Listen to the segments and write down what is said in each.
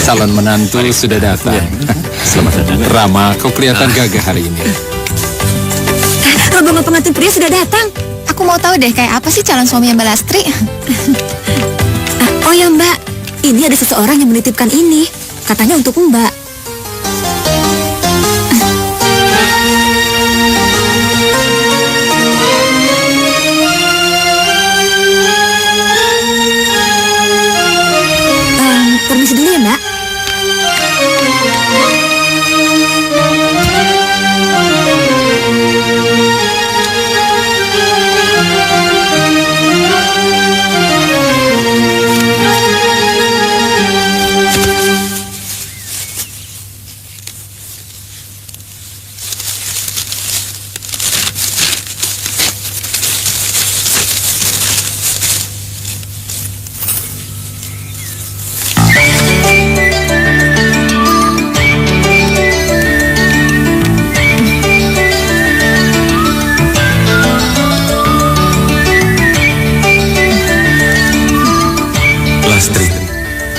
calon menantu sudah datang. Selamat datang. Rama, kau kelihatan gagah hari ini. Rombongan pengantin pria sudah datang. Aku mau tahu deh kayak apa sih calon suaminya Mbak Lastri. Oh ya Mbak, ini ada seseorang yang menitipkan ini. Katanya untuk Mbak. Permisi dulu ya Mbak.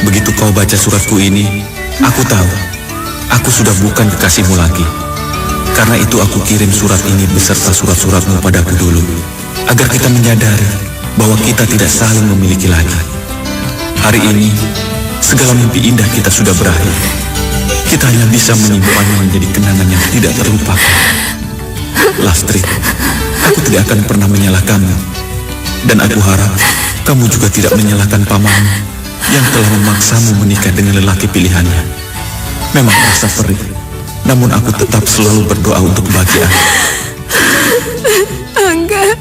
Begitu kau baca suratku ini, aku tahu, aku sudah bukan kekasihmu lagi. Karena itu aku kirim surat ini beserta surat-suratmu padaku dulu, agar kita menyadari bahwa kita tidak saling memiliki lagi. Hari ini, segala mimpi indah kita sudah berakhir. Kita hanya bisa menyimpannya menjadi kenangan yang tidak terlupakan. Lastri, aku tidak akan pernah menyalahkanmu. Dan aku harap kamu juga tidak menyalahkan pamanmu yang telah memaksamu menikah dengan lelaki pilihannya. Memang rasa perih, namun aku tetap selalu berdoa untuk kebahagiaan. Angga.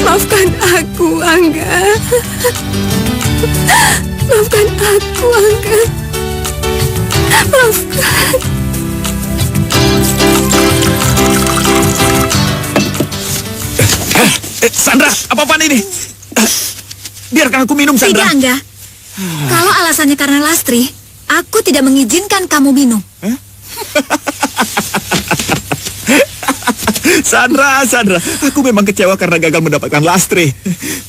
Maafkan aku, Angga. Maafkan aku, Angga. Maafkan. Sandra, apa-apaan ini? Biarkan aku minum, Sandra. Tidak, Angga. Kalau alasannya karena Lastri, aku tidak mengizinkan kamu minum. Sandra, aku memang kecewa karena gagal mendapatkan Lastri.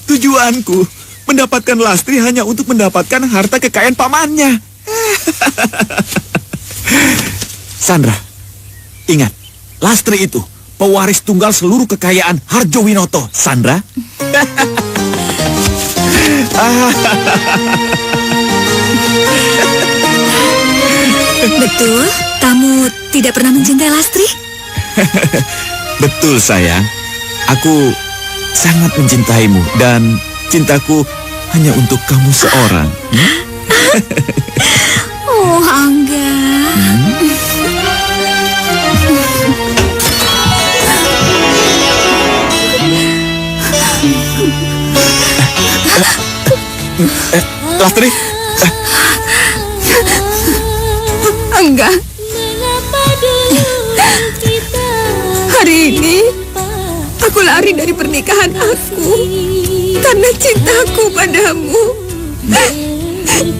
Tujuanku mendapatkan Lastri hanya untuk mendapatkan harta kekayaan pamannya. Sandra, ingat, Lastri itu pewaris tunggal seluruh kekayaan Harjowinoto, Sandra. Betul, kamu tidak pernah mencintai Lastri? Betul, sayang. Aku sangat mencintaimu dan cintaku hanya untuk kamu seorang. Oh, Angga. Lastri. Angga. Hari ini aku lari dari pernikahan aku karena cintaku padamu.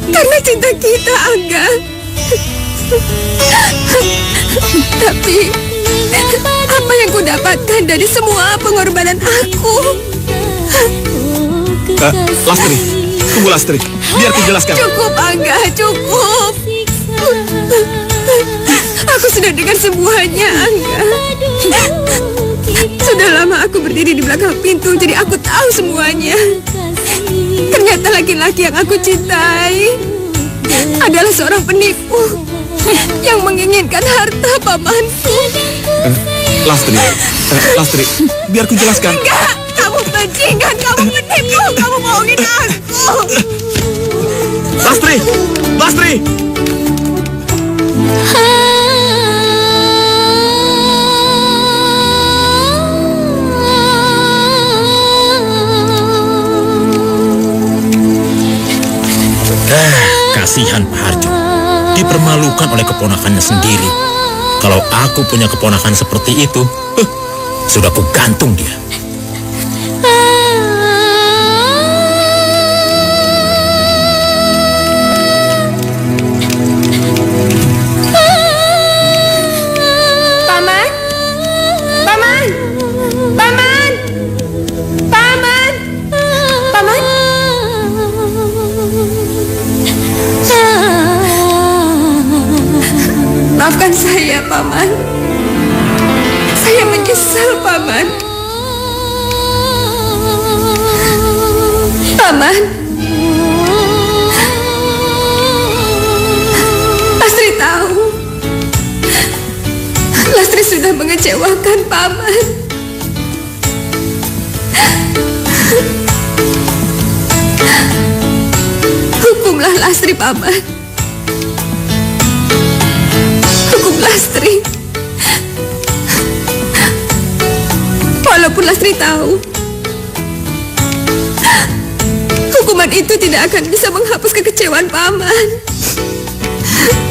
Karena cinta kita, Angga. Tapi apa yang ku dapatkan dari semua pengorbanan aku? Lastri, tunggu Lastri, biar ku jelaskan. Cukup, Angga, cukup. Aku sudah dengar semuanya, Angga. Sudah lama aku berdiri di belakang pintu, jadi aku tahu semuanya. Ternyata laki-laki yang aku cintai adalah seorang penipu yang menginginkan harta pamanku. Lastri, biar ku jelaskan. Enggak, kamu bajingan, kamu penipu, kamu bohongin aku. Lastri. Kasihan Pak Harjo, dipermalukan oleh keponakannya sendiri. Kalau aku punya keponakan seperti itu, sudah ku gantung dia. Paman. Paman, saya menyesal, Paman. Paman, Lastri tahu Lastri sudah mengecewakan Paman. Hukumlah Lastri, Paman. Hukum Lastri. Walaupun Lastri tahu hukuman itu tidak akan bisa menghapus kekecewaan Paman,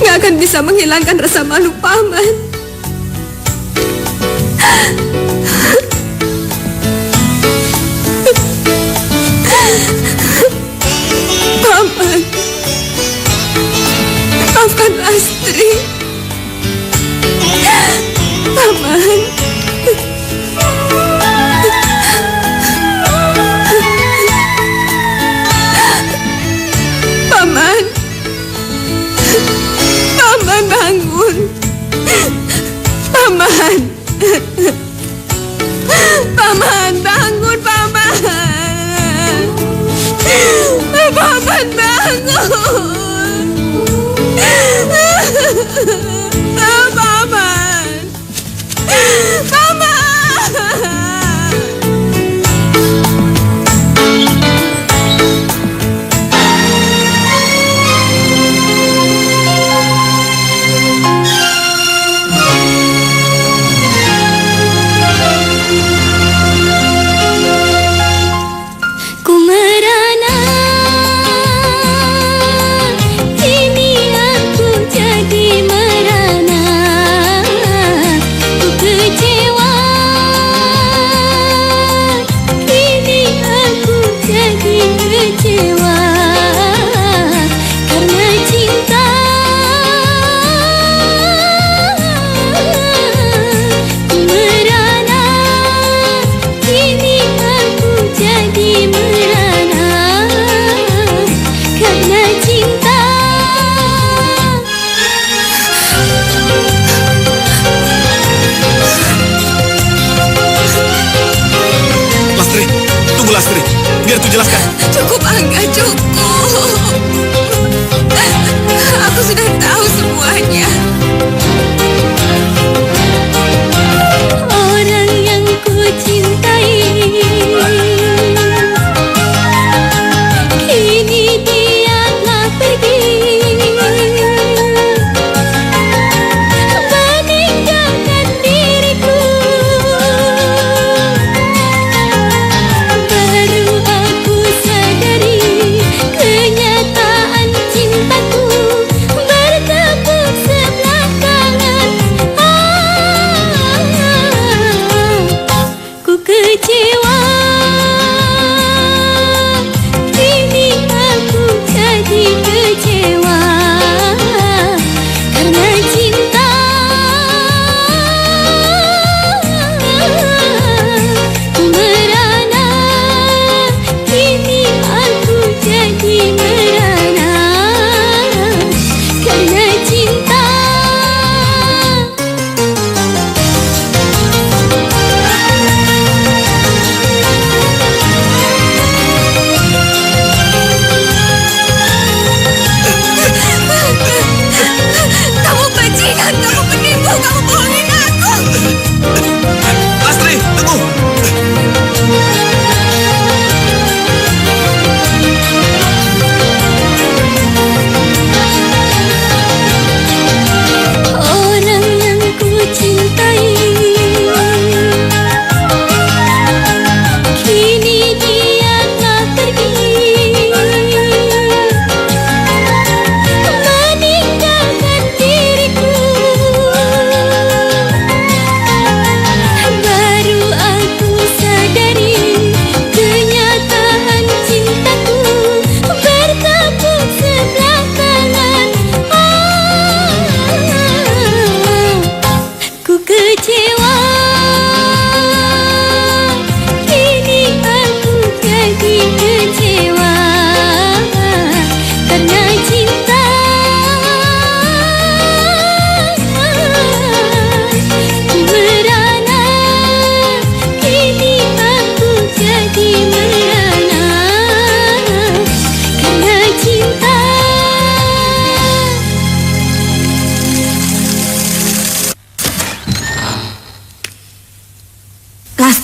nggak akan bisa menghilangkan rasa malu Paman. Paman, maafkan Lastri. Paman. Paman. Paman bangun.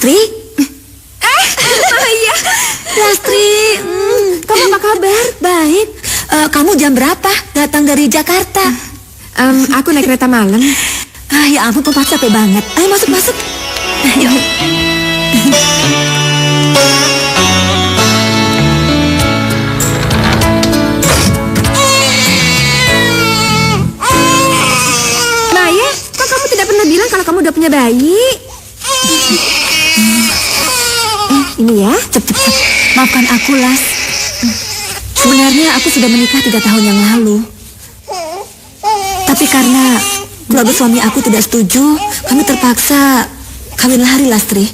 Lastri? Maya, Lastri, kamu apa kabar? baik. Kamu jam berapa datang dari Jakarta? Aku naik kereta malam. Ya ampun, kok capek banget. Ayo masuk. Yuk. Maya, kok kamu tidak pernah bilang kalau kamu udah punya bayi? Ini ya. Cepet. Maafkan aku, Las. Sebenarnya aku sudah menikah 3 tahun yang lalu. Tapi karena keluarga suami aku tidak setuju, kami terpaksa kawin lari, Lastri.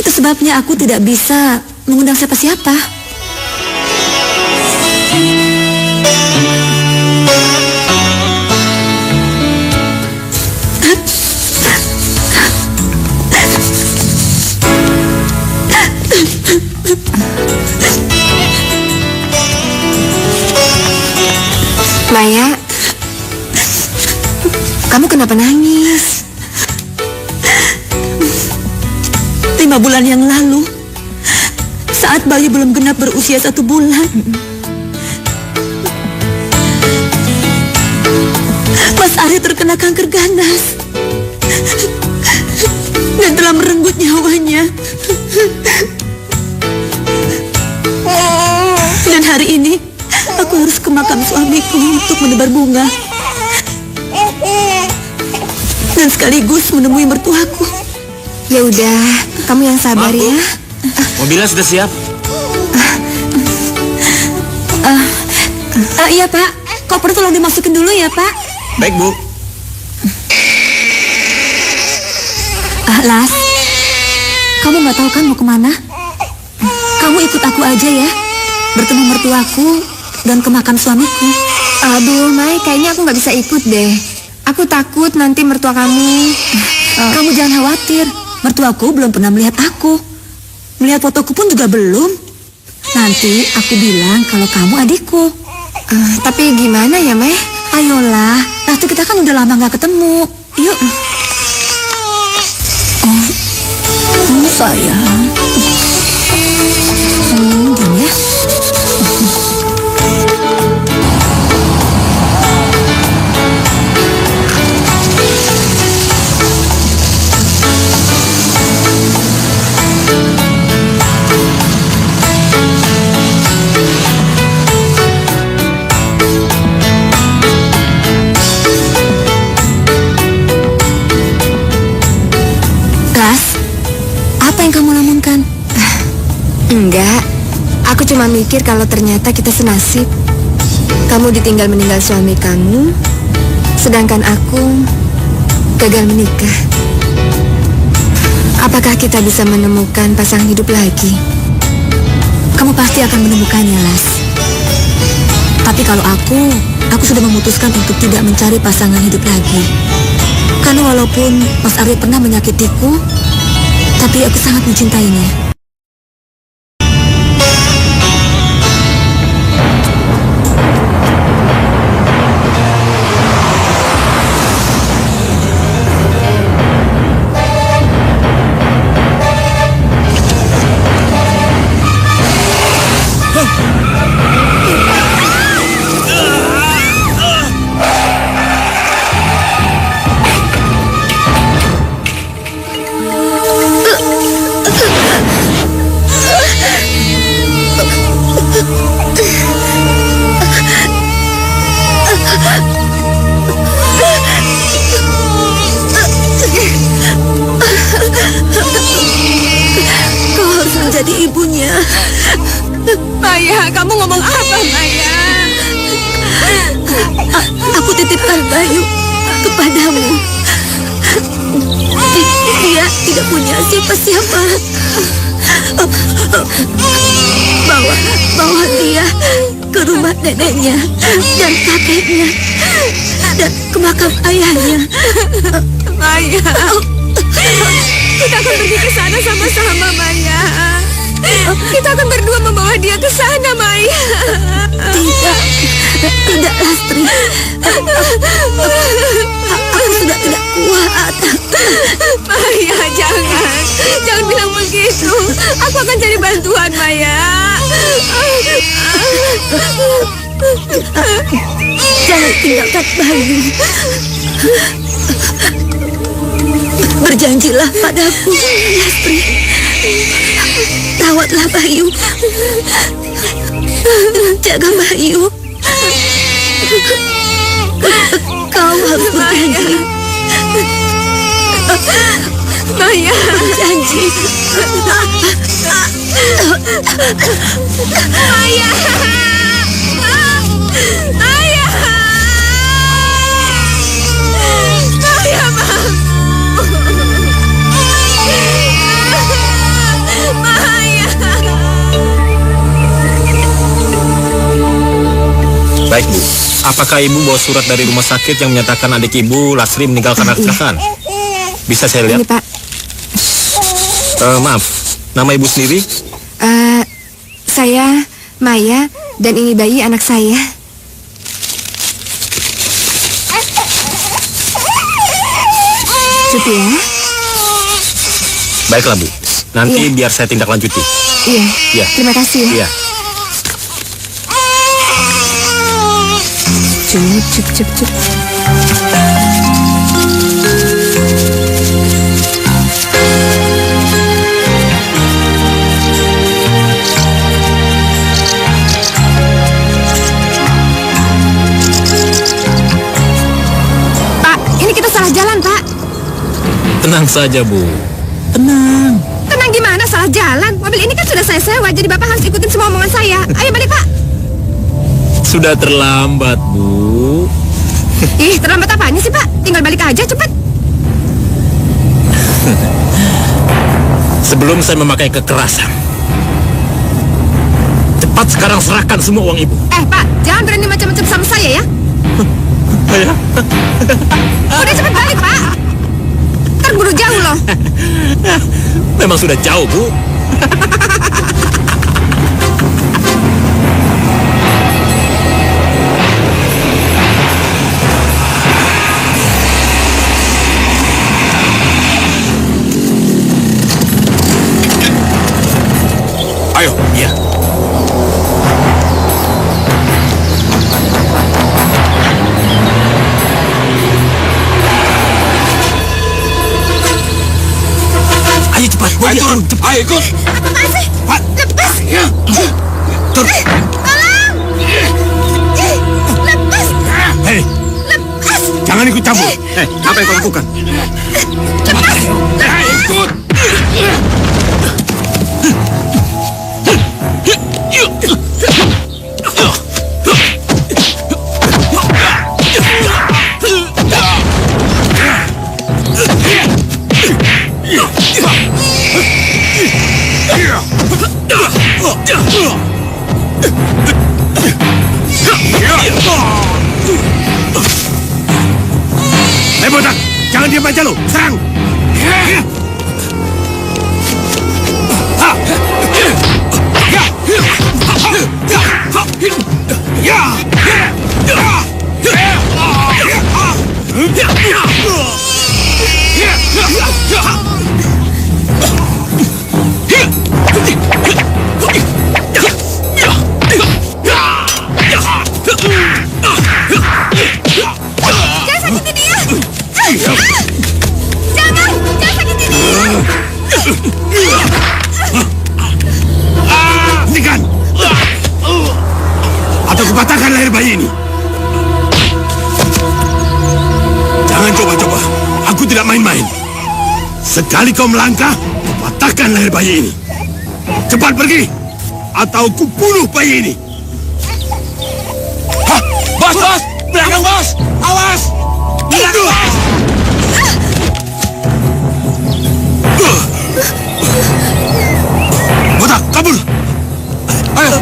Itu sebabnya aku tidak bisa mengundang siapa-siapa. Maya, kamu kenapa nangis? 5 bulan yang lalu, saat bayi belum genap berusia 1 bulan, Mas Ari terkena kanker ganas dan telah merenggut nyawanya. Dan hari ini aku harus ke makam suamiku untuk menebar bunga dan sekaligus menemui mertuaku. Ya udah, kamu yang sabar ya. Mobilnya sudah siap. Iya Pak, koper tolong dimasukin dulu ya Pak. Baik, Bu. Las, kamu nggak tahu kan mau kemana? Kamu ikut aku aja ya, bertemu mertuaku dan ke makam suamiku. Aduh, Mai, kayaknya aku nggak bisa ikut deh. Aku takut nanti mertua kamu. Kamu jangan khawatir, mertuaku belum pernah melihat aku. Melihat fotoku pun juga belum. Nanti aku bilang kalau kamu adikku. Tapi gimana ya, Mai? Ayolah, nanti kita kan udah lama nggak ketemu. Yuk. Sayang. Diam ya. Apa yang kamu lamunkan? Enggak, aku cuma mikir kalau ternyata kita senasib. Kamu ditinggal meninggal suami kamu, sedangkan aku gagal menikah. Apakah kita bisa menemukan pasangan hidup lagi? Kamu pasti akan menemukannya, Las. Tapi kalau aku sudah memutuskan untuk tidak mencari pasangan hidup lagi. Karena walaupun Mas Aryo pernah menyakitiku, tapi aku sangat mencintainya. Kau harus menjadi ibunya. Maya, kamu ngomong apa, Maya? Aku titipkan Bayu kepadamu. Dia tidak punya siapa-siapa. Bawa dia ke rumah neneknya dan kakeknya dan ke makam ayahnya. Maya, kita akan pergi ke sana sama-sama, Maya. Kita akan berdua membawa dia ke sana, Maya. Tidak, Lastri. Aku sudah tidak kuat. Maya. Jangan cari bantuan, Maya. Jangan tinggalkan Bayu. Berjanjilah padaku, Lastri. Rawatlah Bayu. Jaga Bayu. Kau harus berjanji. Maya. Berjanji. Maya. Maya. Maya, Bang. Maya. Baik, Bu. Apakah Ibu bawa surat dari rumah sakit yang menyatakan adik Ibu, Lastri, meninggal karena kecelakaan? Bisa saya lihat? Ini, Pak. Maaf, nama Ibu sendiri? Saya Maya dan ini bayi anak saya. Cuti ya? Baiklah, Bu. Nanti Iya. biar saya tindak lanjuti. Iya. Iya. Terima kasih ya. Iya. Cup. Pak, ini kita salah jalan, Pak. Tenang saja, Bu. Tenang gimana, salah jalan. Mobil ini kan sudah saya sewa, jadi Bapak harus ikutin semua omongan saya. Ayo balik, Pak. Sudah terlambat, Bu. Ih, terlambat apanya sih, Pak? Tinggal balik aja, cepet. Sebelum saya memakai kekerasan, cepat sekarang serahkan semua uang Ibu. Pak, jangan berani macam-macam sama saya ya. Udah cepet balik, Pak. Ntar buru jauh loh. Memang sudah jauh, Bu. Ayo. Iya. Ayo cepat. Ayo turun. Ayo ikut. Apaan sih? Pak. Lepas. Ya. Turun. Tolong. Lepas. Hei, Lepas. jangan ikut campur. Apa yang kau lakukan? Lepas. Ikut. Hei botak, jangan diam aja lo, serang! Jangan sakiti dia. Jangan sakiti dia. Hentikan! Atau kupatahkan leher bayi ini. Jangan coba-coba. Aku tidak main-main. Sekali kau melangkah, patahkan leher bayi ini. Cepat pergi, atau kubunuh bayi ini. Hah, bos! Belakang bos! Awas! Belakang bos! Botak, kabur! Ayo!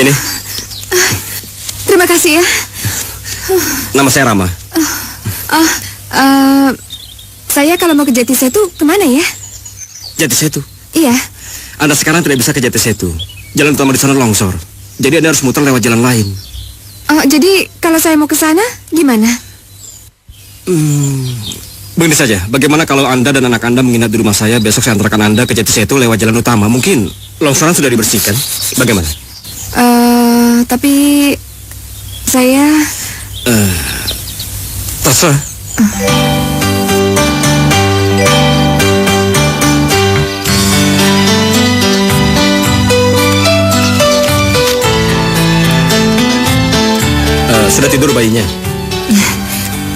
Ini, Terima kasih ya. nama saya Rama. Saya kalau mau ke Jatisetu kemana ya? Jatisetu. Iya. Anda sekarang tidak bisa ke Jatisetu. jalan utama di sana longsor. Jadi Anda harus muter lewat jalan lain. Oh, jadi kalau saya mau ke sana, gimana? Begini saja, bagaimana kalau Anda dan anak Anda menginap di rumah saya, besok saya antarkan Anda ke Jatisetu lewat jalan utama. Mungkin longsoran sudah dibersihkan. Bagaimana? Tapi saya... Terserah. Sudah tidur bayinya?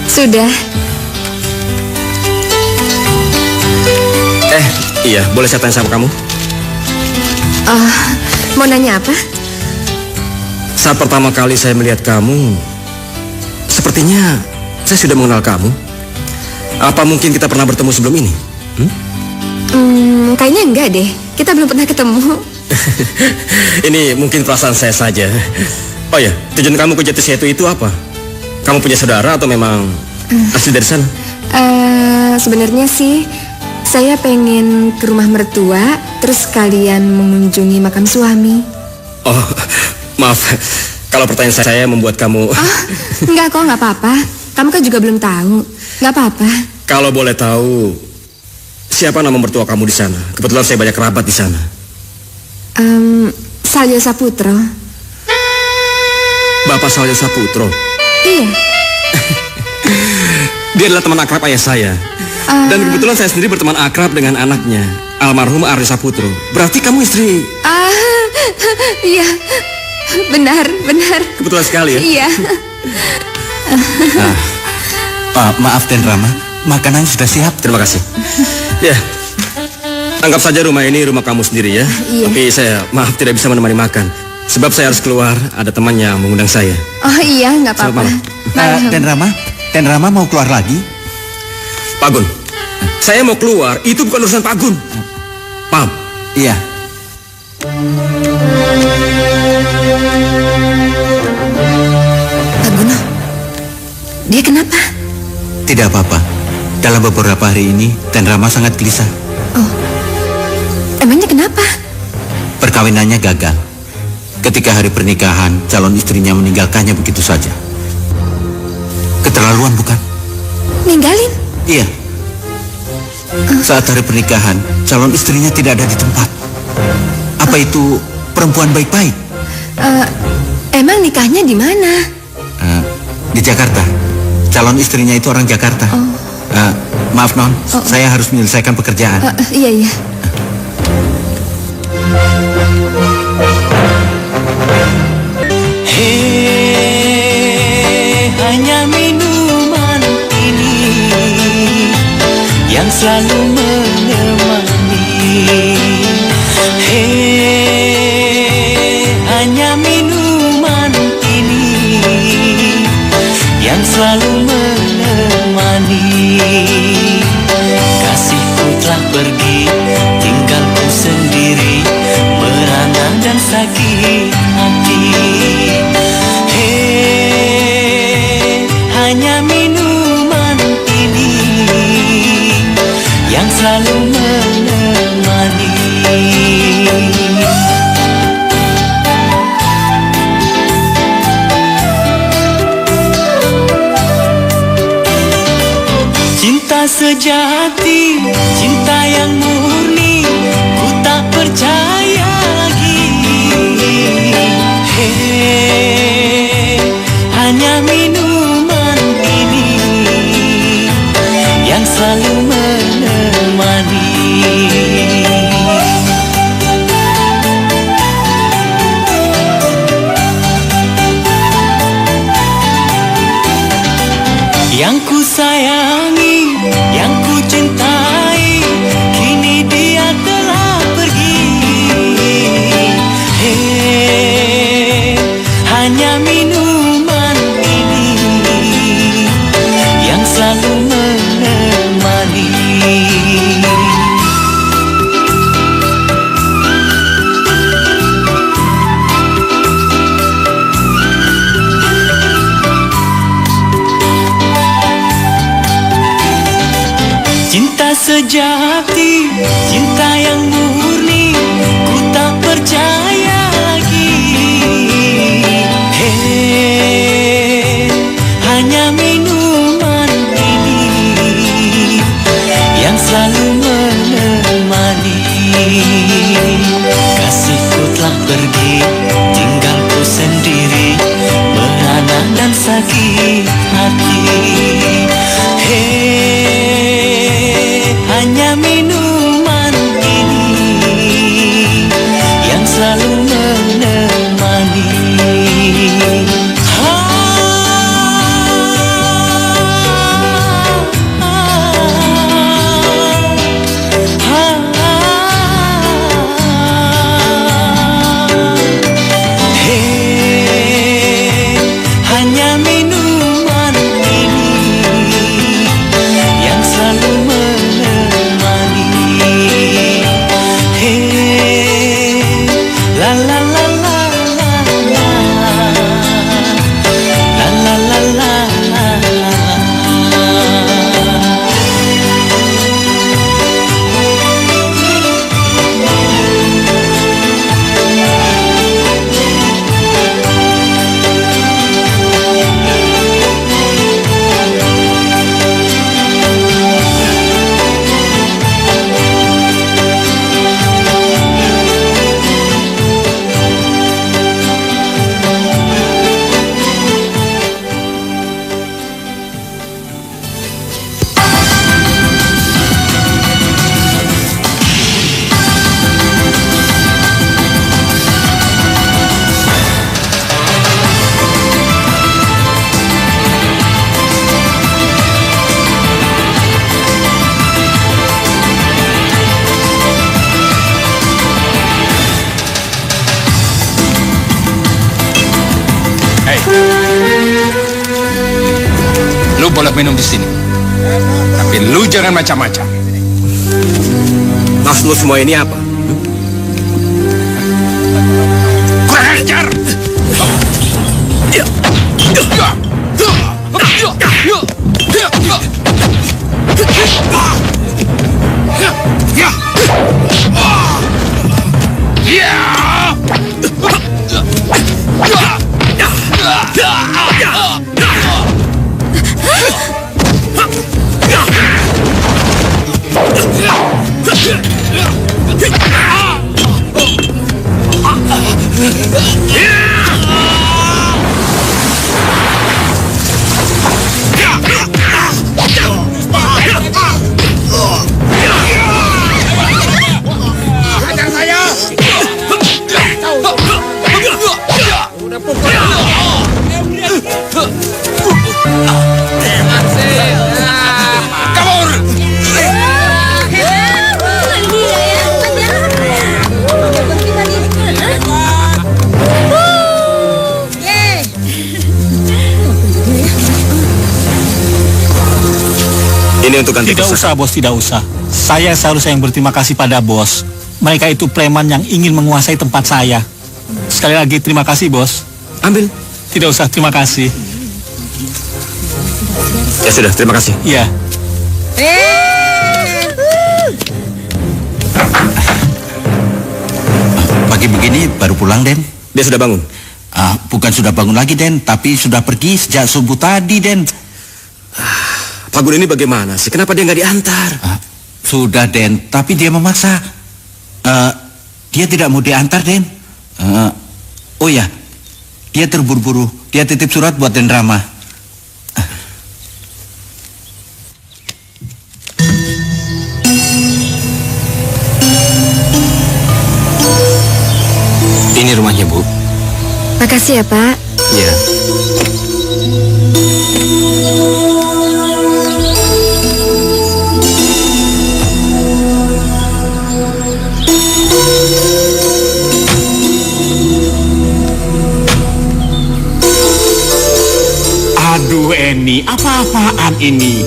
Sudah. Iya, boleh saya tanya sama kamu? Mau nanya apa? Saat pertama kali saya melihat kamu, sepertinya saya sudah mengenal kamu. Apa mungkin kita pernah bertemu sebelum ini? Kayaknya enggak deh. Kita belum pernah ketemu. Ini mungkin perasaan saya saja. Oh ya, tujuan kamu ke Jatisetu itu apa? Kamu punya saudara atau memang asli dari sana? Sebenarnya sih saya pengen ke rumah mertua, terus sekalian mengunjungi makam suami. Oh, maaf. Kalau pertanyaan saya membuat kamu... Enggak kok, enggak apa-apa. Kamu kan juga belum tahu. Enggak apa-apa. Kalau boleh tahu, siapa nama mertua kamu di sana? Kebetulan saya banyak kerabat di sana. Salyo Saputro. Bapak Salyo Saputro? Iya. Dia adalah teman akrab ayah saya. Dan kebetulan saya sendiri berteman akrab dengan anaknya, almarhum Aryo Saputro. Berarti kamu istri... Iya. Benar. Kebetulan sekali ya? Iya. Maaf Den Rama, makanan sudah siap. Terima kasih. Ya, anggap saja rumah ini rumah kamu sendiri ya. Iya. Tapi saya maaf tidak bisa menemani makan. Sebab saya harus keluar, ada temannya mengundang saya. Oh iya, nggak apa-apa. Selamat Den Rama mau keluar lagi? Pak Gun, saya mau keluar, itu bukan urusan Pak Gun. Paham? Iya. Pak Guno, dia kenapa? Tidak apa-apa. Dalam beberapa hari ini, Den Rama sangat gelisah. Emangnya kenapa? Perkawinannya gagal. Ketika hari pernikahan, calon istrinya meninggalkannya begitu saja. Keterlaluan bukan? Ninggalin? Iya. Saat hari pernikahan, calon istrinya tidak ada di tempat. Apa itu perempuan baik-baik? Emang nikahnya di mana? Di Jakarta. Calon istrinya itu orang Jakarta. Maaf Non, saya harus menyelesaikan pekerjaan. Iya. Hanya minuman ini yang selalu menemani. Hanya minuman ini yang selalu menemani. Kasihku telah pergi, tinggalku sendiri, merana dan sakit hati. Hanya minuman ini yang selalu menemani. Cinta sejati, cinta yang murni, ku tak percaya lagi. Hanya minuman ini yang selalu menemani. Yang ku sayangi, yang ku cintai, kini dia telah pergi. Hanya minuman ini yang selalu menemani. Cinta sejati, cinta yang murni, ku tak percaya sakit hati. Hanya minuman ini yang selalu menemani. Hanya minuman ini yang selalu menemani. La la la la la la, la la la la la la. Lu boleh minum di sini, tapi lu jangan macam-macam. Maksud lu semua ini apa? Kurang ajar! Ini untuk ganti Tidak usah bos, tidak usah. Saya seharusnya yang berterima kasih pada bos. Mereka itu preman yang ingin menguasai tempat saya. Sekali lagi terima kasih bos. Ambil. Tidak usah, terima kasih. Ya sudah, terima kasih. Iya. Pagi begini baru pulang, Den? Dia sudah bangun. Bukan sudah bangun lagi, Den, tapi sudah pergi sejak subuh tadi, Den. Pak Gun ini bagaimana sih? Kenapa dia nggak diantar? Sudah, Den, tapi dia memaksa. Dia tidak mau diantar, Den. Oh ya, dia terburu-buru. Dia titip surat buat Den Rama. Ini rumahnya, Bu. Makasih ya, Pak. Iya. Aduh Eni, apa-apaan ini?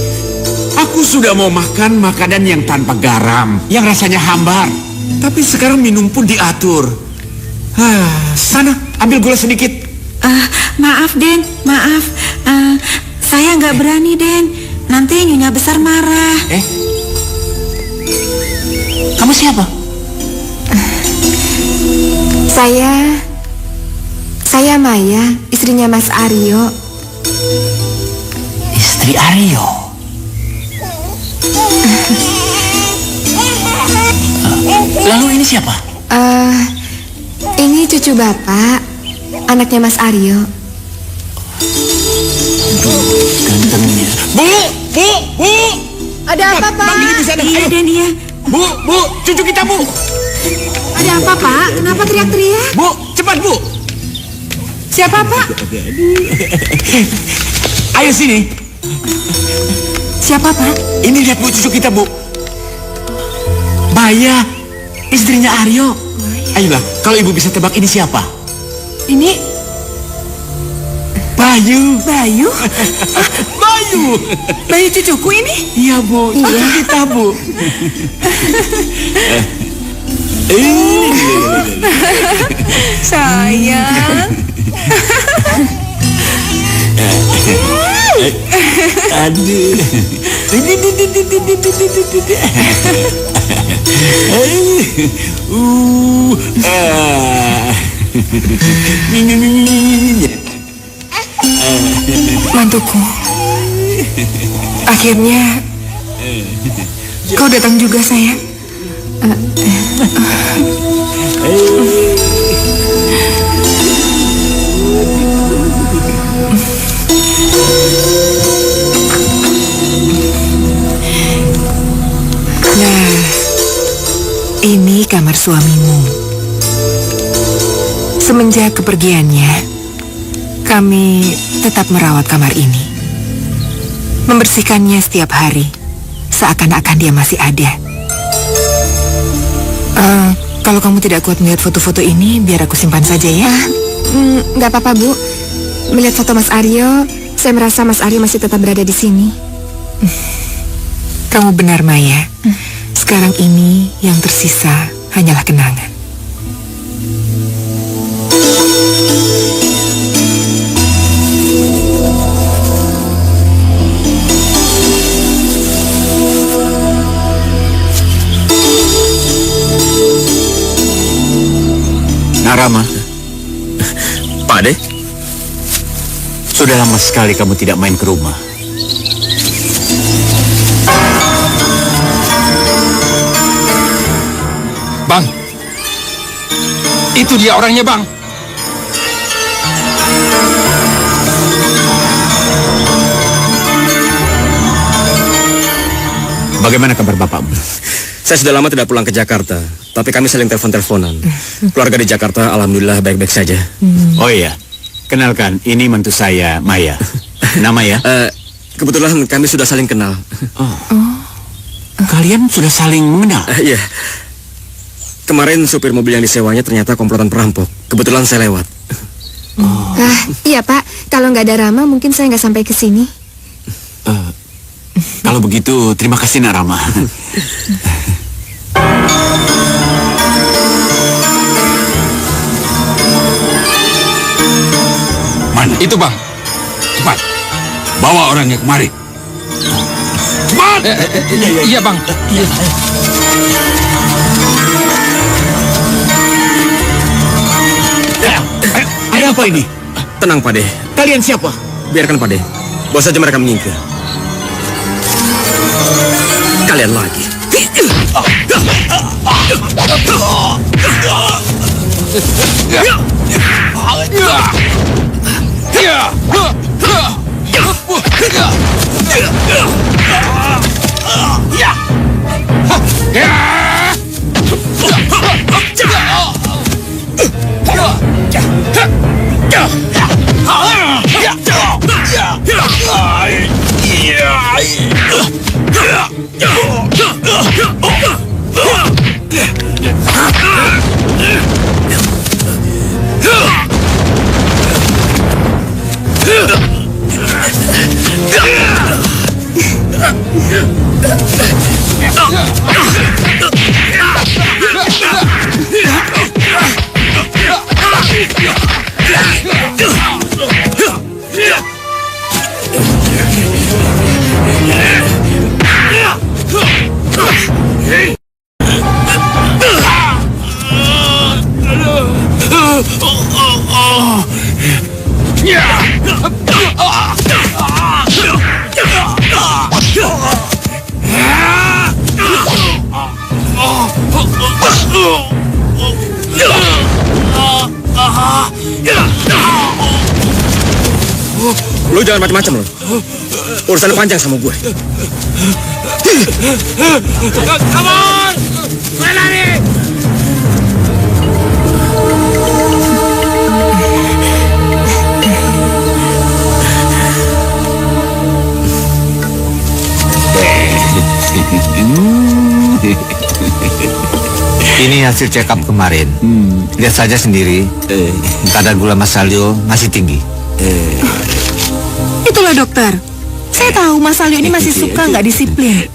Aku sudah mau makan makanan yang tanpa garam, yang rasanya hambar. Tapi sekarang minum pun diatur. Sana, ambil gula sedikit. Maaf, Den, maaf. Saya nggak berani, Den. Nanti Nyonya Besar marah. Kamu siapa? Saya Maya, istrinya Mas Aryo. Istri Aryo. Lalu ini siapa? Ini cucu Bapak, anaknya Mas Aryo. Gantengnya. Bu! Ada apa, Pak? Bang, ini bisa ada. Iya, Ayo. Den, iya. Bu, cucu kita, Bu. Ada apa, Pak? Kenapa teriak-teriak? Bu, cepat, Bu. Siapa, Pak? Ayo sini. Siapa, Pak? Ini lihat, Bu, cucu kita, Bu. Maya, istrinya Aryo. Ayolah, kalau Ibu bisa tebak ini siapa? Ini Bayu. Bayu? Bayu. Bayu cucuku ini? Iya, Bu. Cucu kita, Bu. Sayang. Aduh. Mantuku. Akhirnya kau datang juga, sayang. Nah, ini kamar suamimu. Semenjak kepergiannya, kami tetap merawat kamar ini. Membersihkannya setiap hari, seakan-akan dia masih ada. Kalau kamu tidak kuat melihat foto-foto ini, biar aku simpan saja ya. Nggak apa-apa, Bu. Melihat foto Mas Aryo, saya merasa Mas Aryo masih tetap berada di sini. Kamu benar, Maya. Sekarang ini yang tersisa hanyalah kenangan. Narama, Pak De, sudah lama sekali kamu tidak main ke rumah. Bang, itu dia orangnya, Bang. Bagaimana kabar bapakmu? Saya sudah lama tidak pulang ke Jakarta, tapi kami saling telepon-teleponan. Keluarga di Jakarta alhamdulillah baik-baik saja. Oh iya, kenalkan, ini mentu saya, Maya. Nama ya? Kebetulan kami sudah saling kenal. Kalian sudah saling mengenal? Iya. Kemarin supir mobil yang disewanya ternyata komplotan perampok. Kebetulan saya lewat. Iya, Pak. Kalau nggak ada Rama, mungkin saya nggak sampai ke sini. Kalau begitu, terima kasih Narama. Mana? Itu, Bang. Cepat. Bawa orangnya kemari. Cepat! Iya, Bang. Iya. Ada apa ini? Tenang, Pak De. Kalian siapa? Biarkan, Pak De. Bawa saja mereka menyingkir. Kalian lagi. Lu jangan macam-macam lo. Urusan panjang sama gue. Come on! Lari! Ini hasil check up kemarin. Lihat saja sendiri. Kadar gula Mas Salyo masih tinggi. Itulah dokter. Saya tahu Mas Salyo ini masih suka nggak disiplin.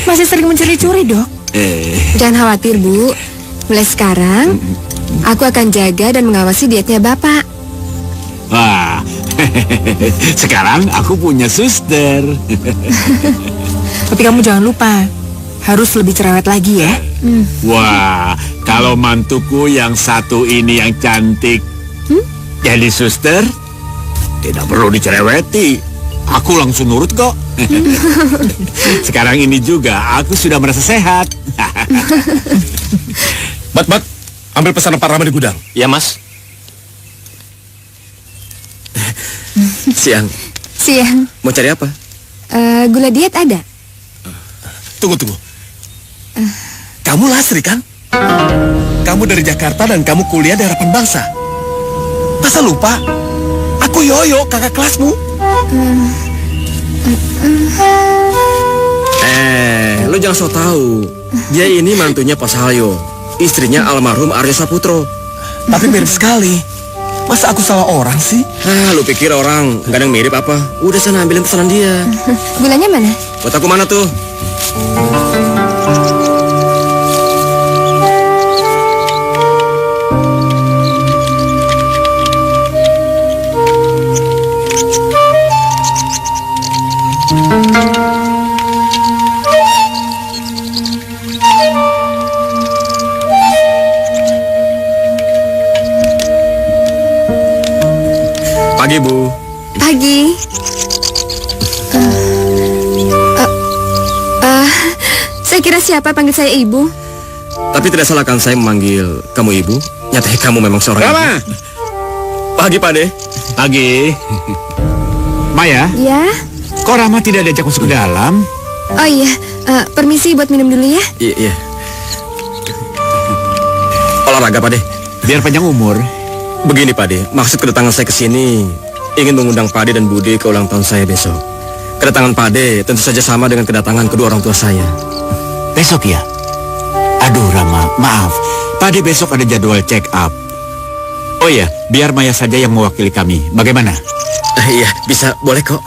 Masih sering mencuri-curi, Dok. Jangan khawatir, Bu. Mulai sekarang, aku akan jaga dan mengawasi dietnya Bapak. Wah, sekarang aku punya suster. Tapi kamu jangan lupa, harus lebih cerewet lagi ya. Wah, kalau mantuku yang satu ini yang cantik jadi suster, tidak perlu dicereweti. Aku langsung nurut kok. Sekarang ini juga aku sudah merasa sehat. Bat, ambil pesanan Pak Rama di gudang. Ya, Mas. Siang. Mau cari apa? Gula diet ada? Tunggu. Kamu Lasri kan? Kamu dari Jakarta dan kamu kuliah di Harapan Bangsa. Masa lupa? Aku Yoyo, kakak kelasmu. Lu jangan so tahu. Dia ini mantunya Pak Salyo, istrinya almarhum Aryo Saputro. Tapi mirip sekali. Masa aku salah orang sih? Lu pikir orang nggak ada yang mirip apa? Udah sana ambilin pesanan dia. Gulanya mana? Buat aku mana tuh? Pagi, Bu. Pagi. Saya kira siapa panggil saya Ibu? Tapi tidak salah kan saya memanggil kamu Ibu? Nyatanya kamu memang seorang Rama. ibu. Pagi, Pak De. Pagi. Maya, Ya. kok Rama tidak diajak masuk ke dalam? Oh iya, permisi buat minum dulu ya. Iya. Olahraga, Pak De. Biar panjang umur. Begini, Pak De. Maksud kedatangan saya ke sini ingin mengundang Pak De dan Budi ke ulang tahun saya besok. Kedatangan Pak De tentu saja sama dengan kedatangan kedua orang tua saya. Besok ya? Aduh, Rama, maaf. Pak De besok ada jadwal check up. Oh iya, biar Maya saja yang mewakili kami. Bagaimana? Iya, bisa. Boleh kok.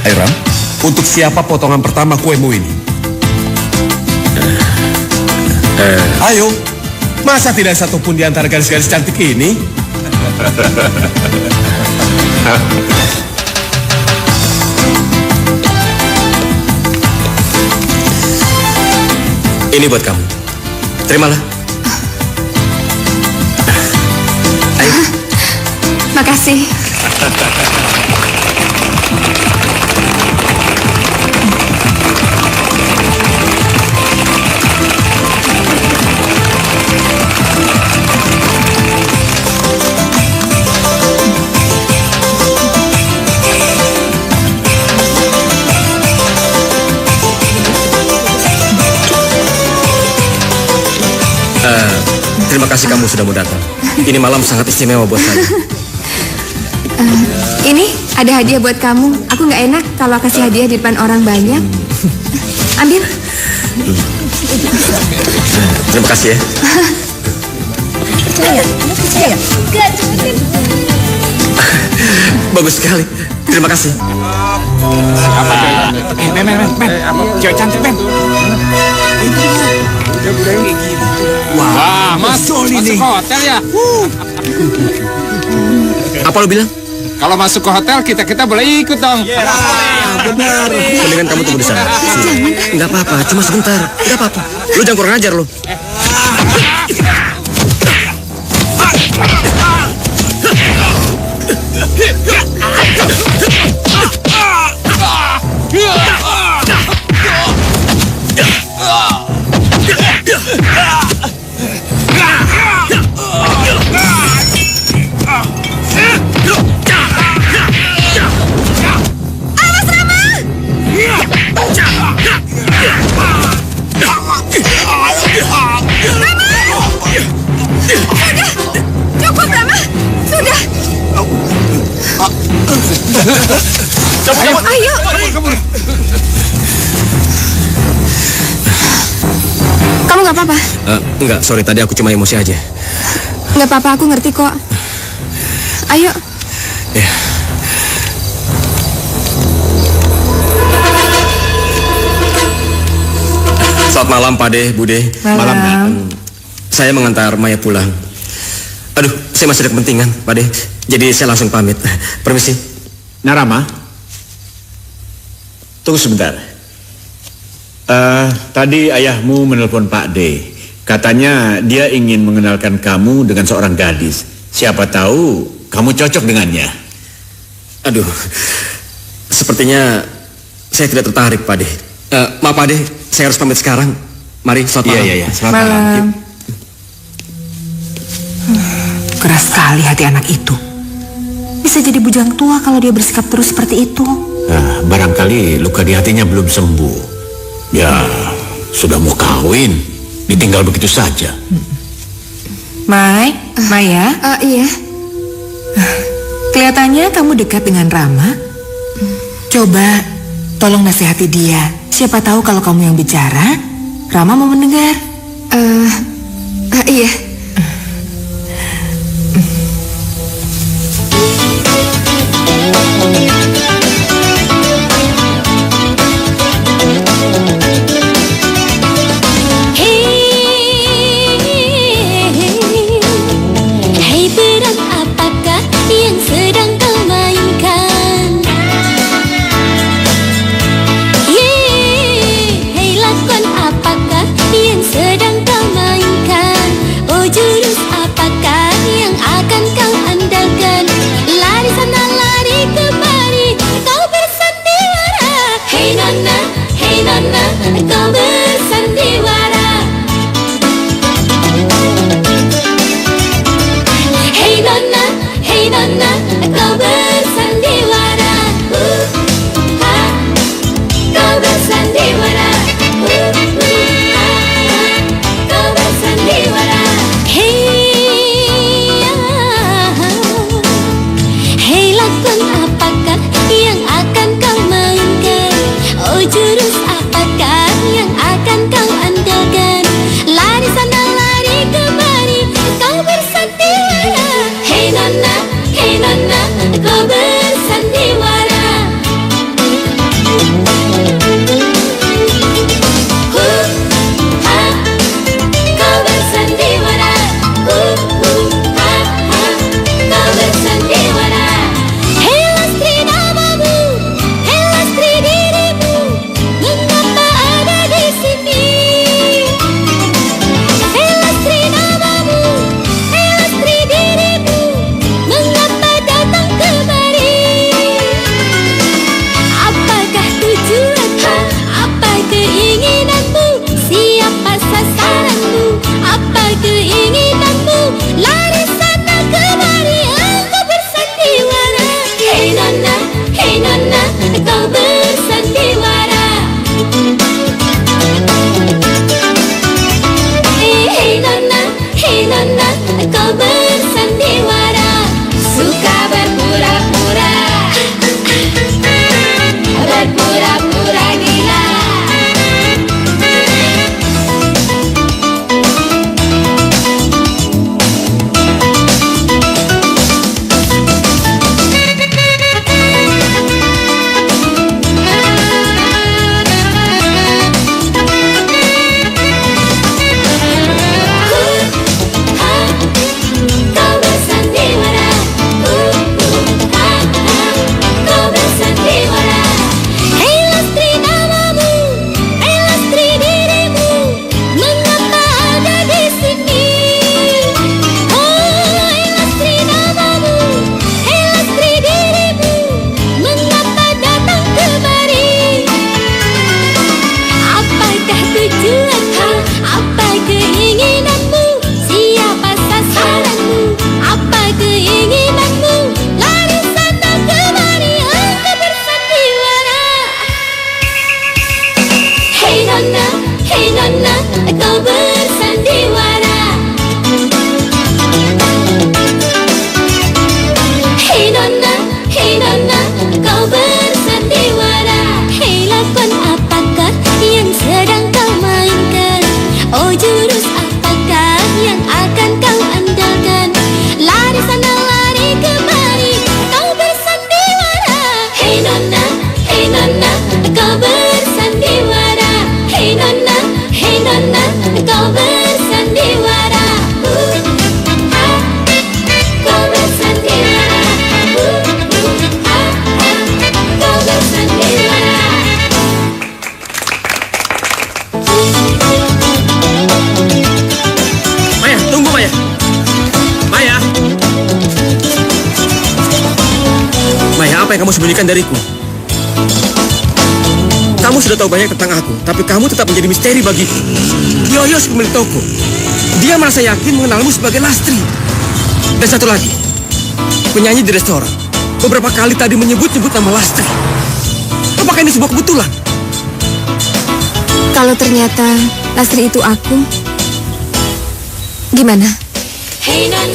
Ayo Ram, untuk siapa potongan pertama kuemu ini? Ayo, masa tidak satupun di antara garis-garis cantik ini? Ini buat kamu. Terimalah. Ayo. Makasih. Terima kasih kamu sudah mau datang. Ini malam sangat istimewa buat saya. Ini ada hadiah buat kamu. Aku nggak enak kalau kasih hadiah di depan orang banyak. Ambil. Terima kasih ya. Bagus sekali. Terima kasih. Men. Cewek cantik, men. Wah, masuk ke hotel ya? Apa lo bilang? Kalau masuk ke hotel kita boleh ikut dong. Benar. Mendingan kamu tunggu di sana. Enggak apa-apa, cuma sebentar. Enggak apa-apa. Lu jangan kurang ajar lu. Cukup, Rama. Sudah. Ayo. Kamu nggak apa-apa? Enggak, sorry tadi aku cuma emosi aja. Nggak apa-apa, aku ngerti kok. Ayo. Ya. Selamat malam, Pak De, Bude. Malam. Saya mengantar Maya pulang. Aduh, saya masih ada kepentingan, Pak De. Jadi saya langsung pamit. Permisi. Narama, tunggu sebentar. Tadi ayahmu menelpon Pak D. Katanya dia ingin mengenalkan kamu dengan seorang gadis. Siapa tahu kamu cocok dengannya. Aduh, sepertinya saya tidak tertarik, Pak De. Maaf, Pak De, saya harus pamit sekarang. Mari, selamat malam. Iya, selamat malam. Malam. Keras sekali hati anak itu. Bisa jadi bujang tua kalau dia bersikap terus seperti itu. Barangkali luka di hatinya belum sembuh. Ya, sudah mau kawin, ditinggal begitu saja. Maya, Iya. kelihatannya kamu dekat dengan Rama. Coba tolong nasihati dia. Siapa tahu kalau kamu yang bicara, Rama mau mendengar. Iya. Hei peran apakah yang sedang kau mainkan? Hei lakon apakah yang sedang kau mainkan? Oh jurus apakah yang akan kau andalkan? Lari sana lari kemari, kau bersandiwara. Hei nona, kau bersandiwara. Hey nona, kau bersandiwara. Kau bersandiwara. Kau bersandiwara. Hey lakon apakah yang akan kau mainkan? Oh jurus apakah yang akan kau andalkan? Lari sana lari kemari, kau bersandiwara. Hey nona, kau bersandiwara. Kau bersandiwara. Kau bersandiwara. Hey lastri namamu, hey lastri dirimu, Apa yang kamu sembunyikan dariku? Kamu sudah tahu banyak tentang aku, tapi kamu tetap menjadi misteri bagiku. Yoyo si pemilik toko. Dia merasa yakin mengenalmu sebagai Lastri. Dan satu lagi, penyanyi di restoran. Beberapa kali tadi menyebut-nyebut nama Lastri. Apakah ini sebuah kebetulan? Kalau ternyata Lastri itu aku, gimana?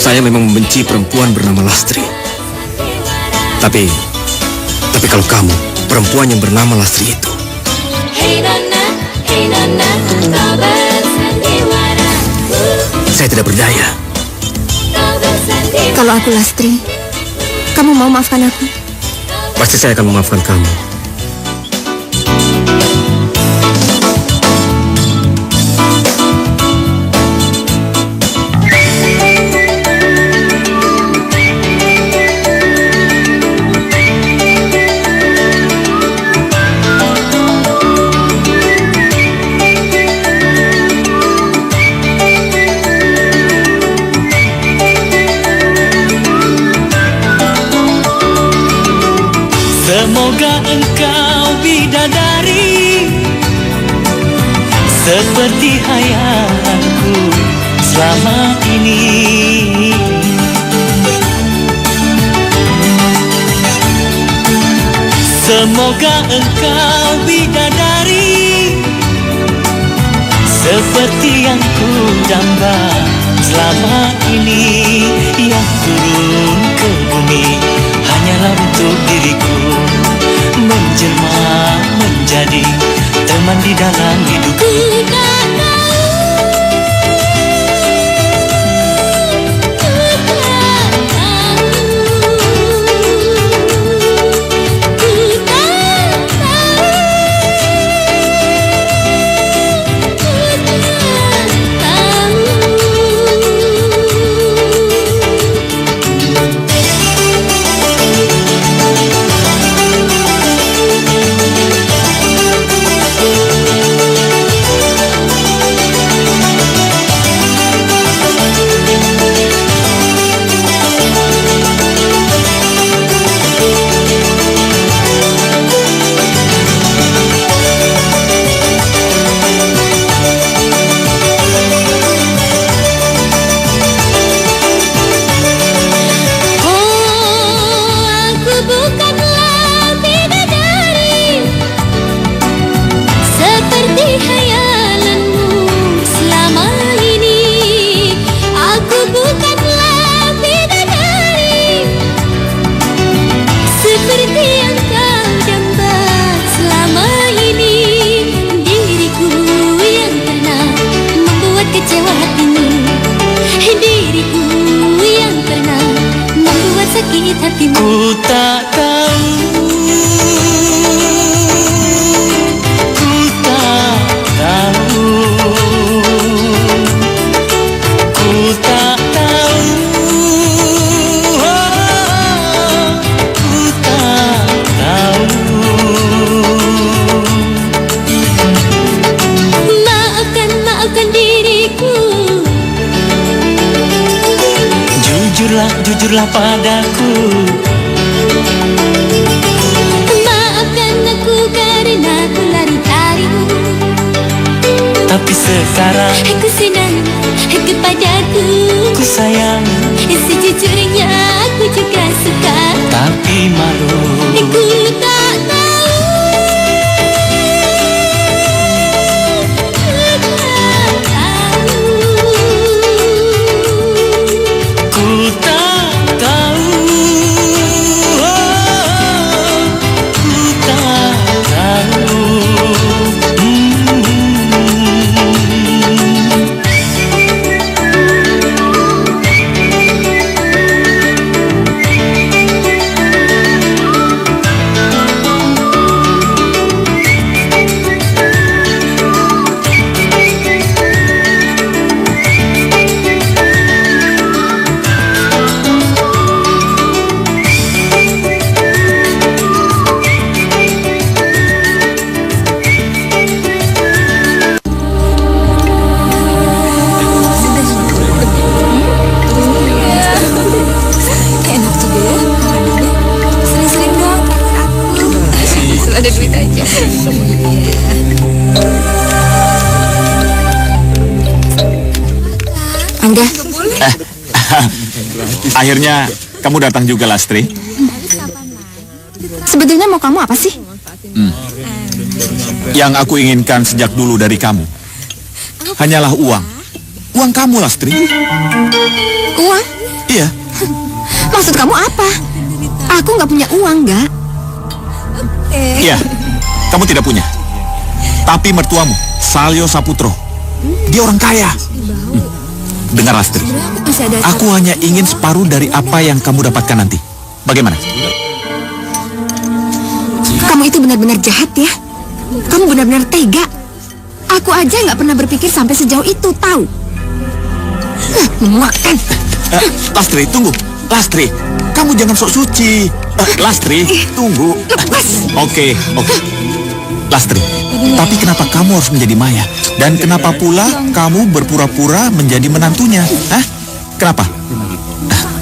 Saya memang membenci perempuan bernama Lastri. Tapi kalau kamu, perempuan yang bernama Lastri itu, saya tidak berdaya. Kalau aku Lastri, kamu mau maafkan aku? Pasti saya akan memaafkan kamu. Semoga engkau bidadari seperti hayalanku selama ini. Semoga engkau bidadari seperti yang ku damba selama ini. Yang turun ke bumi hanyalah untuk diriku, menjelma menjadi teman di dalam hidupku. Ku tak tahu, ku tak tahu, ku tak tahu, oh, ku tak tahu. Maafkan diriku. Jujurlah padaku. Maafkan aku karena ku lari darimu. Tapi sekarang ku senang kepadaku. Ku sayang. Sejujurnya aku juga suka. Tapi malu. Ku tak tahu. Ku tak tahu. Ku tak tahu. ada duit aja. Angga, Akhirnya kamu datang juga, Lastri. sebetulnya mau kamu apa sih? Yang aku inginkan sejak dulu dari kamu hanyalah uang. Uang kamu, Lastri. Uang? Iya. Maksud kamu apa? Aku nggak punya uang, nggak? Iya. Kamu tidak punya. Tapi mertuamu, Salyo Saputro, dia orang kaya. Dengar, Lastri. Aku hanya ingin separuh dari apa yang kamu dapatkan nanti. Bagaimana? Kamu itu benar-benar jahat ya. Kamu benar-benar tega. Aku aja nggak pernah berpikir sampai sejauh itu, tahu? Makan. Lastri, tunggu. Lastri, kamu jangan sok suci. Lastri, tunggu. Oke. Lastri, tapi kenapa kamu harus menjadi Maya? Dan kenapa pula kamu berpura-pura menjadi menantunya? Hah? Kenapa?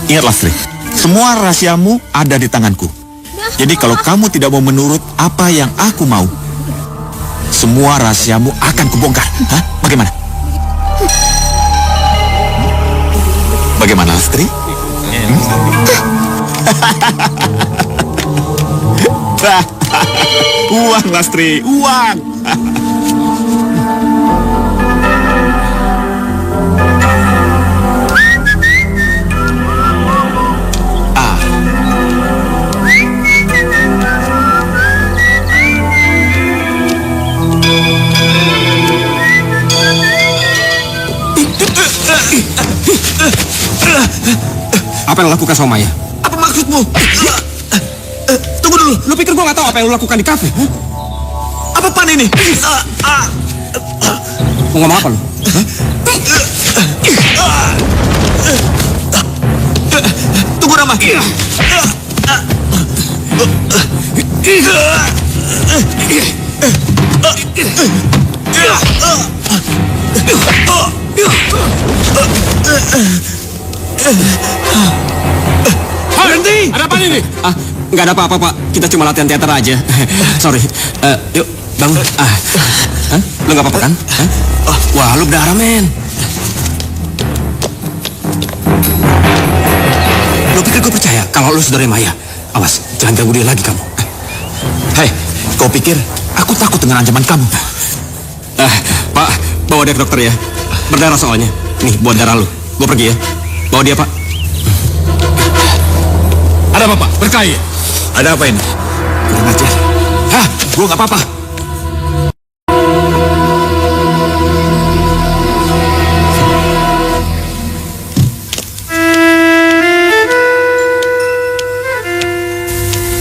Ingat, Lastri, semua rahasiamu ada di tanganku. Jadi kalau kamu tidak mau menurut apa yang aku mau, semua rahasiamu akan kubongkar. Hah? Bagaimana? Bagaimana, Lastri? Uang, Lastri, uang. Apa yang lo lakukan sama Maya? Apa maksudmu? Tunggu dulu. Lu pikir gua nggak tahu apa yang lu lakukan di kafe? Hah? Apa pan ini? Mau ngomong apa lu? Tunggu, Rama. Berhenti! Ada apa ini? Nggak ada apa-apa, Pak. Kita cuma latihan teater aja. Sorry. Yuk, bangun. Hah? Lu nggak apa-apa kan? Hah? Wah, lu berdarah, men. Lu pikir gue percaya kalau lu saudara Maya? Awas, jangan ganggu dia lagi kamu. Hei, kau pikir aku takut dengan ancaman kamu? Pak, bawa dia ke dokter ya. Berdarah soalnya. Nih, buat darah lu. Gue pergi ya. Bawa dia, Pak. Ada apa, Pak? Berkait. Ada apa ini? Kurang ajar. Hah? Gua nggak apa-apa.